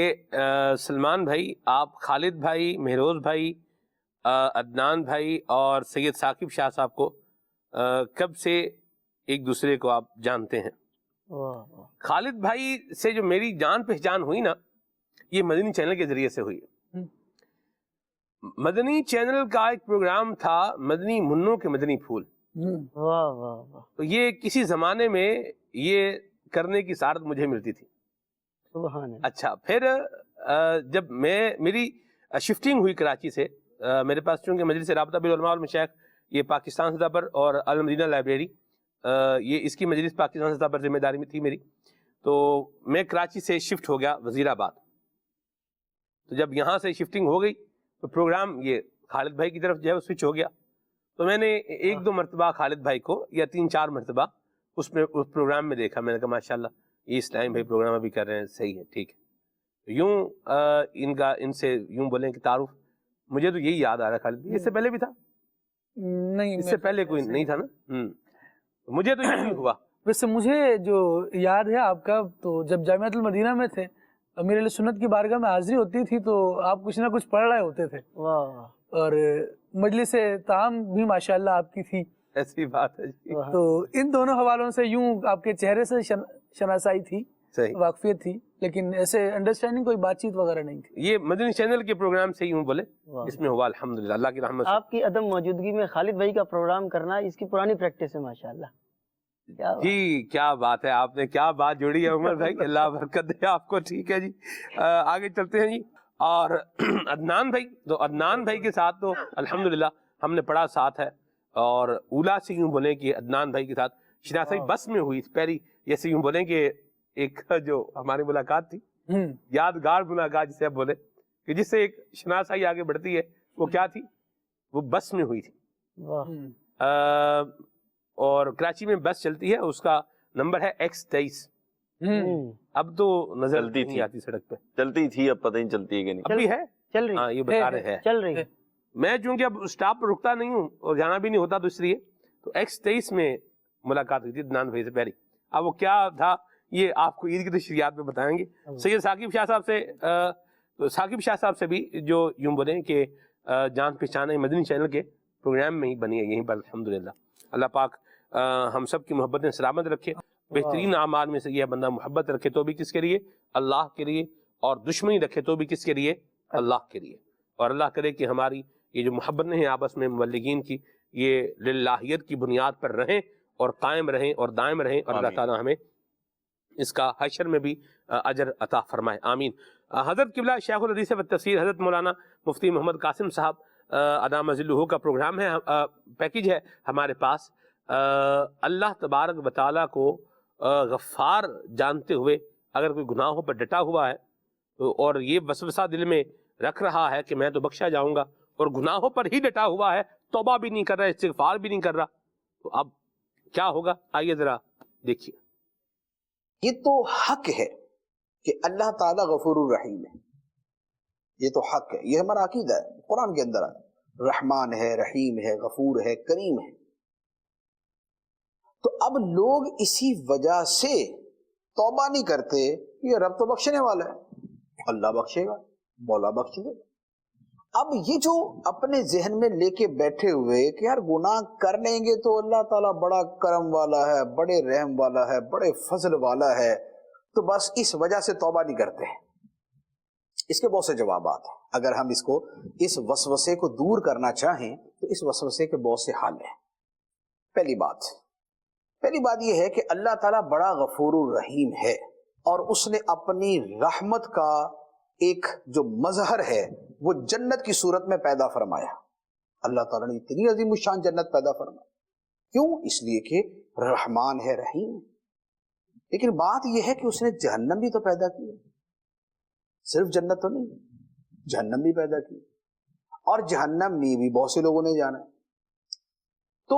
سلمان بھائی، آپ خالد بھائی، مہروز بھائی، عدنان بھائی اور سید ثاقب شاہ صاحب کو کب سے ایک دوسرے کو آپ جانتے ہیں؟ خالد بھائی سے جو میری جان پہچان ہوئی نا، یہ مدنی چینل کے ذریعے سے ہوئی. مدنی چینل کا ایک پروگرام تھا مدنی منوں کے مدنی پھول. تو یہ کسی زمانے میں یہ کرنے کی سعادت مجھے ملتی تھی. اچھا، پھر جب میری شفٹنگ ہوئی کراچی سے، میرے پاس چونکہ مجلس رابطہ بین العلماء والمشائخ یہ پاکستان سطح پر اور المدینہ لائبریری یہ اس کی مجلس پاکستان سطح پر ذمہ داری میں تھی میری، تو میں کراچی سے شفٹ ہو گیا وزیر آباد. تو جب یہاں سے شفٹنگ ہو گئی تو پروگرام یہ خالد بھائی کی طرف جو ہے وہ سوئچ ہو گیا. تو میں نے ایک دو مرتبہ خالد بھائی کو یا 3-4 مرتبہ اس پروگرام میں دیکھا. میں نے کہا ماشاءاللہ یہ اسلام بھائی پروگرام ابھی کر رہے ہیں، صحیح ہے، ٹھیک ہے. یوں ان سے یوں بولیں کہ تعارف مجھے تو یہی یاد آ رہا ہے. خالد اس سے پہلے بھی تھا؟ نہیں، اس سے پہلے کوئی نہیں تھا نا. مجھے تو یہی ہوا.
ویسے مجھے جو یاد ہے آپ کا، تو جب جامعۃ المدینہ میں تھے، امیر علیہ سنت کی بارگاہ میں حاضری ہوتی تھی تو آپ کچھ نہ کچھ پڑھ رہے ہوتے تھے. اور مجلس تعام بھی ماشاءاللہ آپ کی تھی.
ایسی بات ہے جی.
تو ان دونوں حوالوں سے یوں آپ کے چہرے سے شناسائی تھی، واقفیت تھی، لیکن ایسے انڈرسٹینڈنگ کوئی بات چیت وغیرہ نہیں تھی.
یہ مدنی چینل کے پروگرام سے یوں بولے اس میں ہوا الحمدللہ اللہ کی رحمت سے.
آپ کی عدم موجودگی میں خالد بھائی کا پروگرام کرنا اس کی پرانی پریکٹس ہے ماشاءاللہ.
جی کیا بات ہے، آپ نے کیا بات جوڑی ہے عمر بھائی، اللہ برکت دے آپ کو. ٹھیک ہے جی، آگے چلتے ہیں جی. اور عدنان بھائی، تو عدنان بھائی کے ساتھ تو الحمدللہ ہم نے بڑا ساتھ ہے. اور اولا سے یوں بولیں کہ عدنان بھائی کے ساتھ شناسائی بس میں ہوئی پہلی. جیسے یوں بولیں کہ ایک جو ہماری ملاقات تھی، یادگار ملاقات جسے آپ بولے، کہ جس سے ایک شناسائی آگے بڑھتی ہے، وہ کیا تھی؟ وہ بس میں ہوئی تھی. اور کراچی میں بس چلتی ہے، اس کا نمبر ہے X23. اب تو نظر نہیں آتی سڑک پہ.
چلتی تھی، اب پتہ نہیں چلتی ہے کہ نہیں.
ابھی ہے،
چل رہی.
ہاں یہ بتا رہے ہیں
چل رہی.
میں چونکہ اب اسٹاپ پر رکتا نہیں ہوں اور جانا بھی نہیں ہوتا، تو اس لیے تو X23 میں ملاقات ہوئی تھی عدنان بھائی سے پہلی. اب وہ کیا تھا یہ آپ کو عید کی تشریحات میں بتائیں گے. سید ثاقب شاہ صاحب سے، ثاقب شاہ صاحب سے بھی جو یوں بولیں کہ جان پہچان مدنی چینل کے پروگرام میں ہی بنی ہے یہیں پر الحمدللہ. اللہ پاک ہم سب کی محبتیں سلامت رکھے. بہترین اعمال میں سے یہ بندہ محبت رکھے تو بھی کس کے لیے؟ اللہ کے لیے. اور دشمنی رکھے تو بھی کس کے لیے؟ اللہ کے لیے. اور اللہ کرے کہ ہماری یہ جو محبتیں ہیں آپس میں مبلغین کی، یہ للہیت کی بنیاد پر رہیں اور قائم رہیں اور دائم رہیں. اور اللہ تعالیٰ ہمیں اس کا حشر میں بھی اجر عطا فرمائے. آمین. حضرت قبلہ شیخ الحدیث والتفسیر حضرت مولانا مفتی محمد قاسم صاحب ادام ذلہ کا پروگرام ہے، پیکج ہے ہمارے پاس. اللہ تبارک و تعالیٰ کو غفار جانتے ہوئے اگر کوئی گناہوں پر ڈٹا ہوا ہے اور یہ وسوسہ دل میں رکھ رہا ہے کہ میں تو بخشا جاؤں گا، اور گناہوں پر ہی ڈٹا ہوا ہے، توبہ بھی نہیں کر رہا، استغفار بھی نہیں کر رہا، تو اب کیا ہوگا؟ آئیے ذرا دیکھیے.
یہ تو حق ہے کہ اللہ تعالیٰ غفور الرحیم ہے، یہ تو حق ہے، یہ ہمارا عقیدہ ہے، قرآن کے اندر ہے. رحمان ہے، رحیم ہے، غفور ہے، کریم ہے. تو اب لوگ اسی وجہ سے توبہ نہیں کرتے کہ رب تو بخشنے والا ہے، اللہ بخشے گا، مولا بخش دے. اب یہ جو اپنے ذہن میں لے کے بیٹھے ہوئے کہ یار گناہ کر لیں گے تو اللہ تعالیٰ بڑا کرم والا ہے، بڑے رحم والا ہے، بڑے فضل والا ہے، تو بس اس وجہ سے توبہ نہیں کرتے ہیں. اس کے بہت سے جوابات ہیں. اگر ہم اس وسوسے کو دور کرنا چاہیں تو اس وسوسے کے بہت سے حل ہیں. پہلی بات یہ ہے کہ اللہ تعالیٰ بڑا غفور الرحیم ہے، اور اس نے اپنی رحمت کا ایک جو مظہر ہے وہ جنت کی صورت میں پیدا فرمایا. اللہ تعالیٰ نے اتنی عظیم الشان جنت پیدا فرمائی. کیوں؟ اس لیے کہ رحمان ہے، رحیم. لیکن بات یہ ہے کہ اس نے جہنم بھی تو پیدا کی، صرف جنت تو نہیں، جہنم بھی پیدا کی، اور جہنم میں بھی بہت سے لوگوں نے جانا. تو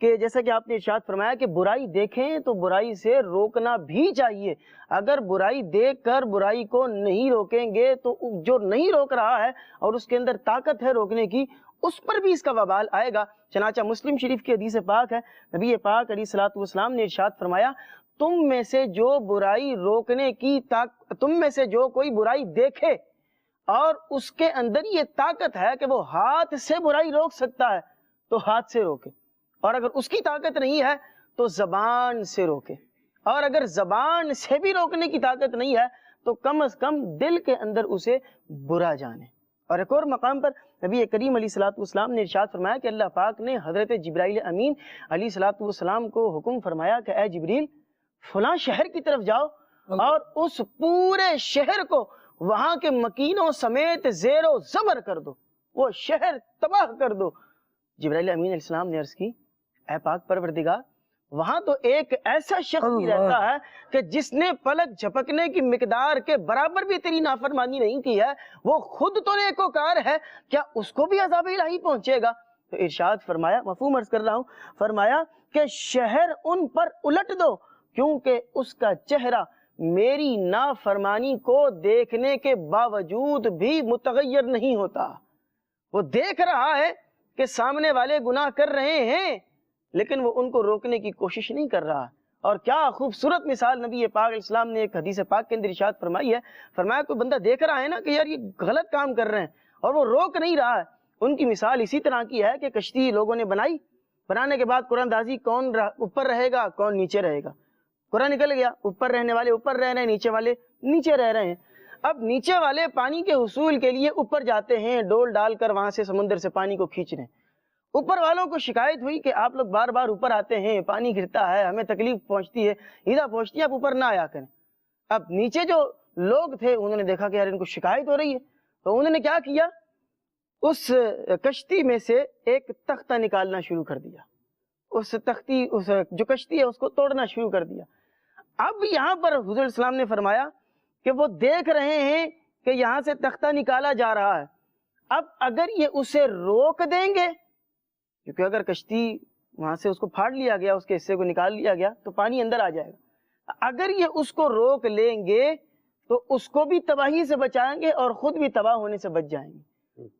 کہ جیسا کہ آپ نے ارشاد فرمایا کہ برائی دیکھیں تو برائی سے روکنا بھی چاہیے. اگر برائی دیکھ کر برائی کو نہیں روکیں گے تو جو نہیں روک رہا ہے اور اس کے اندر طاقت ہے روکنے کی, اس پر بھی اس کا وبال آئے گا. چنانچہ مسلم شریف کی حدیث پاک ہے, نبی پاک علیہ الصلوۃ والسلام نے ارشاد فرمایا تم میں سے جو برائی روکنے کی تم میں سے جو کوئی برائی دیکھے اور اس کے اندر یہ طاقت ہے کہ وہ ہاتھ سے برائی روک سکتا ہے تو ہاتھ سے روکے, اور اگر اس کی طاقت نہیں ہے تو زبان سے روکے, اور اگر زبان سے بھی روکنے کی طاقت نہیں ہے تو کم از کم دل کے اندر اسے برا جانے. اور ایک اور مقام پر نبی کریم علیہ الصلوۃ والسلام نے ارشاد فرمایا کہ اللہ پاک نے حضرت جبرائیل امین علیہ الصلوۃ والسلام کو حکم فرمایا کہ اے جبریل فلاں شہر کی طرف جاؤ اور اس پورے شہر کو وہاں کے مکینوں سمیت زیر و زبر کر دو, وہ شہر تباہ کر دو. جبرائیل امین علیہ السلام نے عرض کی اے پاک پروردگار, وہاں تو ایک ایسا شخص بھی رہتا ہے کہ جس نے پلک جھپکنے کی مقدار کے برابر بھی تیری نافرمانی نہیں کی ہے, وہ خود تو نیکوکار ہے, کیا اس کو بھی عذاب الہی پہنچے گا؟ تو ارشاد فرمایا, مفہوم عرض کر رہا ہوں, فرمایا کہ شہر ان پر الٹ دو کیونکہ اس کا چہرہ میری نافرمانی کو دیکھنے کے باوجود بھی متغیر نہیں ہوتا. وہ دیکھ رہا ہے کہ سامنے والے گناہ کر رہے ہیں لیکن وہ ان کو روکنے کی کوشش نہیں کر رہا. اور کیا خوبصورت مثال نبی پاک علیہ السلام نے ایک حدیث پاک کے اندر ارشاد فرمائی ہے, فرمایا کوئی بندہ دیکھ رہا ہے نا کہ یار یہ غلط کام کر رہے ہیں اور وہ روک نہیں رہا ہے, ان کی مثال اسی طرح کی ہے کہ کشتی لوگوں نے بنائی, بنانے کے بعد قرآن اندازی کون اوپر رہے گا کون نیچے رہے گا, قرآن نکل گیا, اوپر رہنے والے اوپر رہ رہے ہیں, نیچے والے نیچے رہ رہے ہیں. اب نیچے والے پانی کے حصول کے لیے اوپر جاتے ہیں, ڈول ڈال کر وہاں سے سمندر سے پانی کو کھینچ رہے ہیں. اوپر والوں کو شکایت ہوئی کہ آپ لوگ بار بار اوپر آتے ہیں, پانی گرتا ہے, ہمیں تکلیف پہنچتی ہے, ایذا پہنچتی ہے, آپ اوپر نہ آیا کریں. اب نیچے جو لوگ تھے انہوں نے دیکھا کہ یار ان کو شکایت ہو رہی ہے, تو انہوں نے کیا کیا, اس کشتی میں سے ایک تختہ نکالنا شروع کر دیا, اس جو کشتی ہے اس کو توڑنا شروع کر دیا. اب یہاں پر حضور السلام نے فرمایا کہ وہ دیکھ رہے ہیں کہ یہاں سے تختہ نکالا جا رہا ہے, اب اگر یہ اسے روک دیں گے, کیونکہ اگر کشتی وہاں سے اس کو پھاڑ لیا گیا, اس کے حصے کو نکال لیا گیا تو پانی اندر آ جائے گا, اگر یہ اس کو روک لیں گے تو اس کو بھی تباہی سے بچائیں گے اور خود بھی تباہ ہونے سے بچ جائیں گے.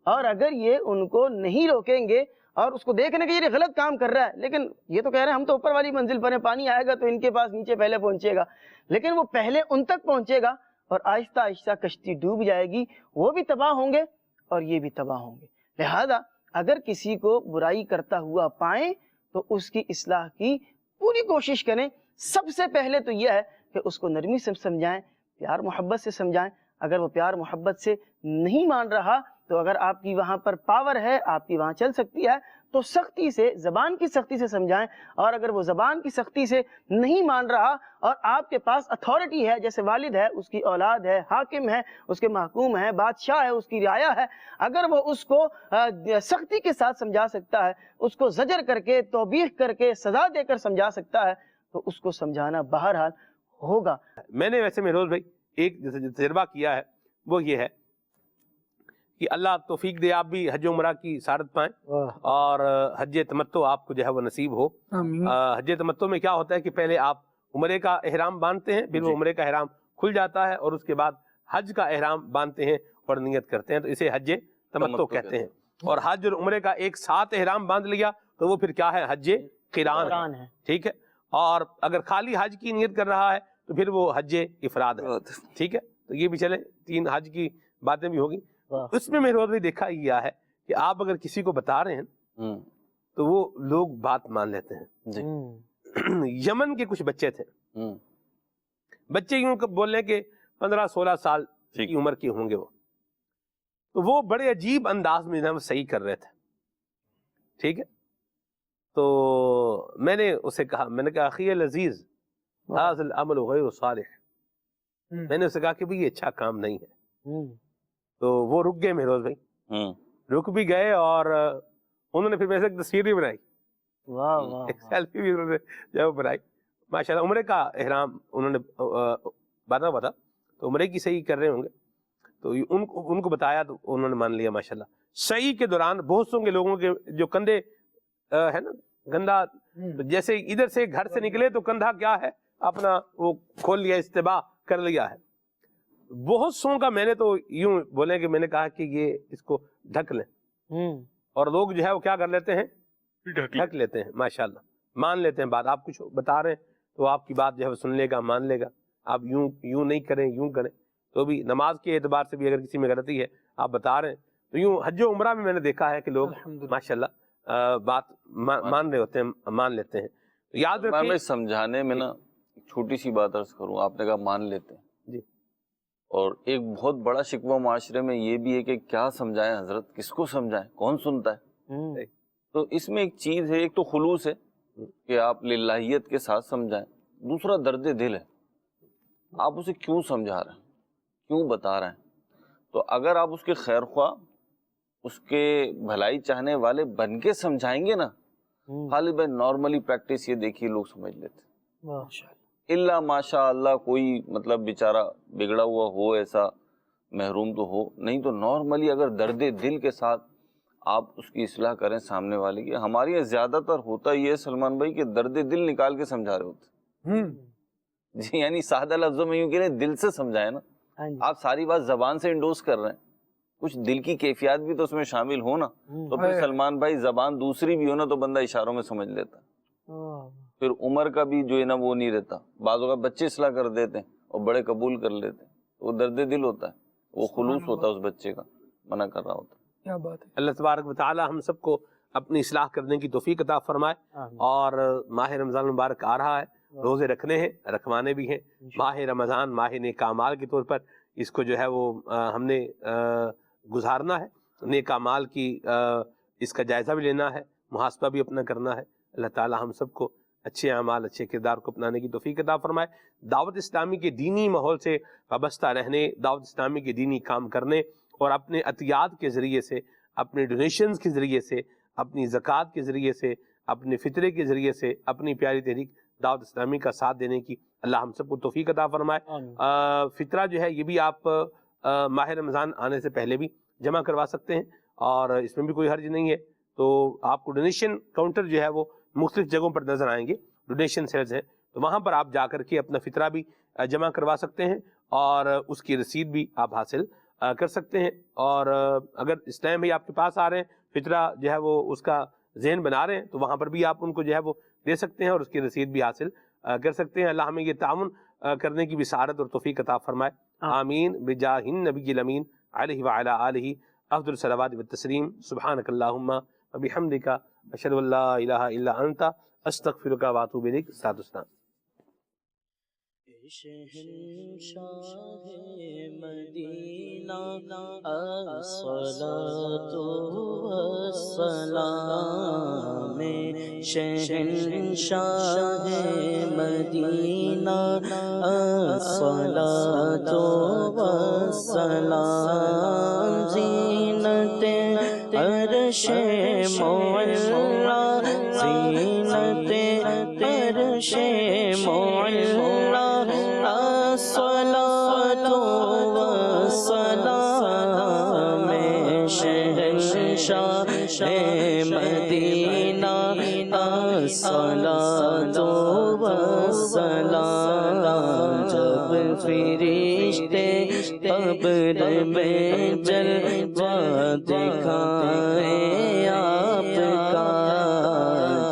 اور اگر یہ ان کو نہیں روکیں گے اور اس کو دیکھنے کے یہ غلط کام کر رہا ہے, لیکن یہ تو کہہ رہے ہیں ہم تو اوپر والی منزل پر ہیں, پانی آئے گا تو ان کے پاس نیچے پہلے پہنچے گا, لیکن وہ پہلے ان تک پہنچے گا اور آہستہ آہستہ کشتی ڈوب جائے گی, وہ بھی تباہ ہوں گے اور یہ بھی تباہ ہوں گے. لہذا اگر کسی کو برائی کرتا ہوا پائیں تو اس کی اصلاح کی پوری کوشش کریں. سب سے پہلے تو یہ ہے کہ اس کو نرمی سے سمجھائیں, پیار محبت سے سمجھائیں. اگر وہ پیار محبت سے نہیں مان رہا تو اگر آپ کی وہاں پر پاور ہے, آپ کی وہاں چل سکتی ہے, تو سختی سے, زبان کی سختی سے سمجھائیں. اور اگر وہ زبان کی سختی سے نہیں مان رہا اور آپ کے پاس اتھارٹی ہے, جیسے والد ہے, اس کی اولاد ہے, حاکم ہے, اس کے محکوم ہے, بادشاہ ہے, اس کی رعایا ہے, اگر وہ اس کو سختی کے ساتھ سمجھا سکتا ہے, اس کو زجر کر کے, توبیخ کر کے, سزا دے کر سمجھا سکتا ہے, تو اس کو سمجھانا بہرحال ہوگا.
میں نے ویسے مہروز بھائی ایک تجربہ کیا ہے, وہ یہ ہے کہ اللہ توفیق دے آپ بھی حج عمرہ کی سعادت پائیں اور حج تمتع آپ کو جو ہے وہ نصیب ہو. حج تمتع میں کیا ہوتا ہے کہ پہلے آپ عمرے کا احرام باندھتے ہیں, پھر وہ عمرے کا احرام کھل جاتا ہے اور اس کے بعد حج کا احرام باندھتے ہیں اور نیت کرتے ہیں, تو اسے حج تمتع کہتے ہیں. اور حج اور عمرے کا ایک ساتھ احرام باندھ لیا تو وہ پھر کیا ہے, حج قران ہے. ٹھیک ہے, اور اگر خالی حج کی نیت کر رہا ہے تو پھر وہ حج افراد ہے. ٹھیک ہے, تو یہ بھی چلے, 3 حج کی باتیں بھی ہوگی. اس میں روز بھی دیکھا گیا ہے کہ آپ اگر کسی کو بتا رہے ہیں تو وہ لوگ بات مان لیتے ہیں. یمن کے کچھ بچے تھے, بچے یوں بول رہے کہ 15-16 سال کی عمر کے ہوں گے وہ, تو وہ بڑے عجیب انداز میں صحیح کر رہے تھے. ٹھیک ہے, تو میں نے اسے کہا, میں نے کہا اخی العزیز ھذا العمل غیر صالح, میں نے اسے کہا کہ یہ اچھا کام نہیں ہے. تو وہ رک گئے مہروز بھائی, رک بھی گئے اور انہوں نے پھر میرے سے ایک تصویر بھی بنائی, ایک سیلفی بھی انہوں نے جو بنائی. ماشاءاللہ عمرے کا احرام انہوں نے باندھا ہوا تھا, تو عمرے کی صحیح کر رہے ہوں گے, تو ان کو بتایا تو انہوں نے مان لیا. ماشاءاللہ صحیح کے دوران بہت سو کے لوگوں کے جو کندھے ہے نا گندہ جیسے ادھر سے گھر سے نکلے تو کندھا کیا ہے اپنا وہ کھول لیا, استباح کر لیا ہے. بہت سو کا میں نے تو یوں بولے کہ میں نے کہا کہ یہ اس کو ڈھک لیں, اور لوگ جو ہے وہ کیا کر لیتے ہیں, ڈھک لیتے ہیں. ماشاءاللہ مان لیتے ہیں بات. آپ کچھ بتا رہے ہیں تو آپ کی بات جو ہے وہ سن لے گا, مان لے گا. آپ یوں نہیں کریں, یوں کریں. تو بھی نماز کے اعتبار سے بھی اگر کسی میں غلطی ہے آپ بتا رہے ہیں تو یوں حج و عمرہ میں نے دیکھا ہے کہ لوگ ماشاءاللہ بات مان رہے ہوتے ہیں, مان لیتے ہیں. یاد رکھیں
میں سمجھانے میں نا چھوٹی سی بات عرض کروں. آپ نے کہا مان لیتے ہیں
جی,
اور ایک بہت بڑا شکوہ معاشرے میں یہ بھی ہے کہ کیا سمجھائیں حضرت, کس کو سمجھائیں, کون سنتا ہے. تو اس میں ایک چیز ہے, ایک تو خلوص ہے کہ آپ للہیت کے ساتھ سمجھائیں. دوسرا درد دل ہے, آپ اسے کیوں سمجھا رہے ہیں, کیوں بتا رہے ہیں. تو اگر آپ اس کے خیر خواہ, اس کے بھلائی چاہنے والے بن کے سمجھائیں گے نا, خالد بھائی نارملی پریکٹس یہ دیکھیے لوگ سمجھ لیتے ہیں. اللہ ماشاء اللہ کوئی مطلب بیچارہ بگڑا ہوا ہو, ایسا محروم تو ہو نہیں, تو نارملی اگر درد دل کے ساتھ آپ اس کی اصلاح کریں سامنے والے کی. ہمارے یہاں زیادہ تر ہوتا یہ ہے سلمان بھائی کہ درد دل نکال کے سمجھا رہے ہوتے. جی یعنی سادہ لفظوں میں یوں کہ دل سے سمجھائے نا. آپ ساری بات زبان سے انڈوز کر رہے ہیں, کچھ دل کی کیفیات بھی تو اس میں شامل ہو نا. تو پھر سلمان بھائی زبان دوسری بھی ہو نا تو بندہ اشاروں میں سمجھ لیتا. پھر عمر کا بھی جو ہے نا وہ نہیں رہتا. بعض اوقات بچے اصلاح کر دیتے ہیں اور بڑے قبول کر لیتے ہیں, وہ درد دل ہوتا ہے, وہ خلوص ہوتا ہے اس بچے کا, منع کر رہا ہوتا ہے.
کیا بات ہے.
اللہ تبارک و تعالی ہم سب کو اپنی اصلاح کرنے کی توفیق عطا فرمائے. اور ماہ رمضان مبارک آ رہا ہے, روزے رکھنے ہیں, رکھوانے بھی ہیں. ماہ رمضان ماہ نیک اعمال کے طور پر اس کو جو ہے وہ ہم نے گزارنا ہے. نیک اعمال کی اس کا جائزہ بھی لینا ہے, محاسبہ بھی اپنا کرنا ہے. اللہ تعالی ہم سب کو اچھے اعمال, اچھے کردار کو اپنانے کی توفیق عطا فرمائے. دعوت اسلامی کے دینی ماحول سے وابستہ رہنے, دعوت اسلامی کے دینی کام کرنے, اور اپنے عطیات کے ذریعے سے, اپنے ڈونیشنز کے ذریعے سے, اپنی زکوٰۃ کے ذریعے سے, اپنے فطرے کے ذریعے سے اپنی پیاری تحریک دعوت اسلامی کا ساتھ دینے کی اللہ ہم سب کو توفیق عطا فرمائے. فطرہ جو ہے یہ بھی آپ ماہ رمضان آنے سے پہلے بھی جمع کروا سکتے ہیں, اور اس میں بھی کوئی حرج نہیں ہے. تو آپ کو ڈونیشن کاؤنٹر جو ہے وہ مختلف جگہوں پر نظر آئیں گے, ڈونیشن سیلز ہیں, تو وہاں پر آپ جا کر کے اپنا فطرہ بھی جمع کروا سکتے ہیں, اور اس کی رسید بھی آپ حاصل کر سکتے ہیں. اور اگر اس ٹائم بھی آپ کے پاس آ رہے ہیں, فطرہ جو ہے وہ اس کا ذہن بنا رہے ہیں, تو وہاں پر بھی آپ ان کو جو ہے وہ دے سکتے ہیں اور اس کی رسید بھی حاصل کر سکتے ہیں. اللہ ہمیں یہ تعاون کرنے کی بصارت اور توفیق عطا فرمائے. آمین بجاہ النبی الامین علیہ وعلی آلہ افضل الصلوات والتسلیم. سبحانک اللہم وبحمدک اشہد ان لا الہ الا انت استغفرک واتوب الیک. ساتھ اسلام.
شہنشاہ مدینہ الصلاۃ والسلام, شہنشاہ مدینہ الصلاۃ والسلام, زینت عرش معلا, زینت عرش معلا, الصلاۃ والسلام, شہنشاہ مدینہ الصلاۃ والسلام. جب فرشتے قبر میں جلوہ دکھائیں آپ کا,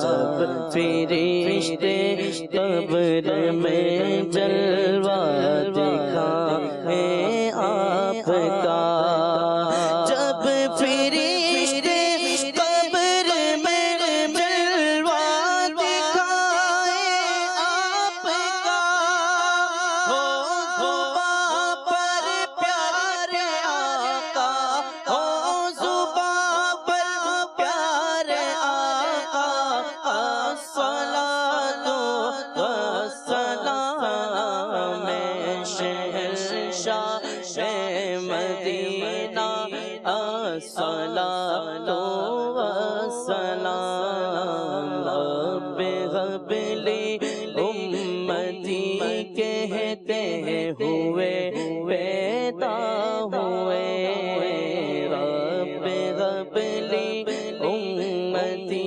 جب فرشتے قبر میں جلوہ دکھائیں آپ کا, جب فرشتے قبر میں جلوہ دکھائیں آپ کا, ہو زباں پر پیارے آقا, ہو زباں پر پیارے آقا, الصلاۃ والسلام, شہنشاہ مدینہ الصلاۃ والسلام. رب هب لی امتی کہتے ہوئے پیدا ہوئے, رب هب لی امتی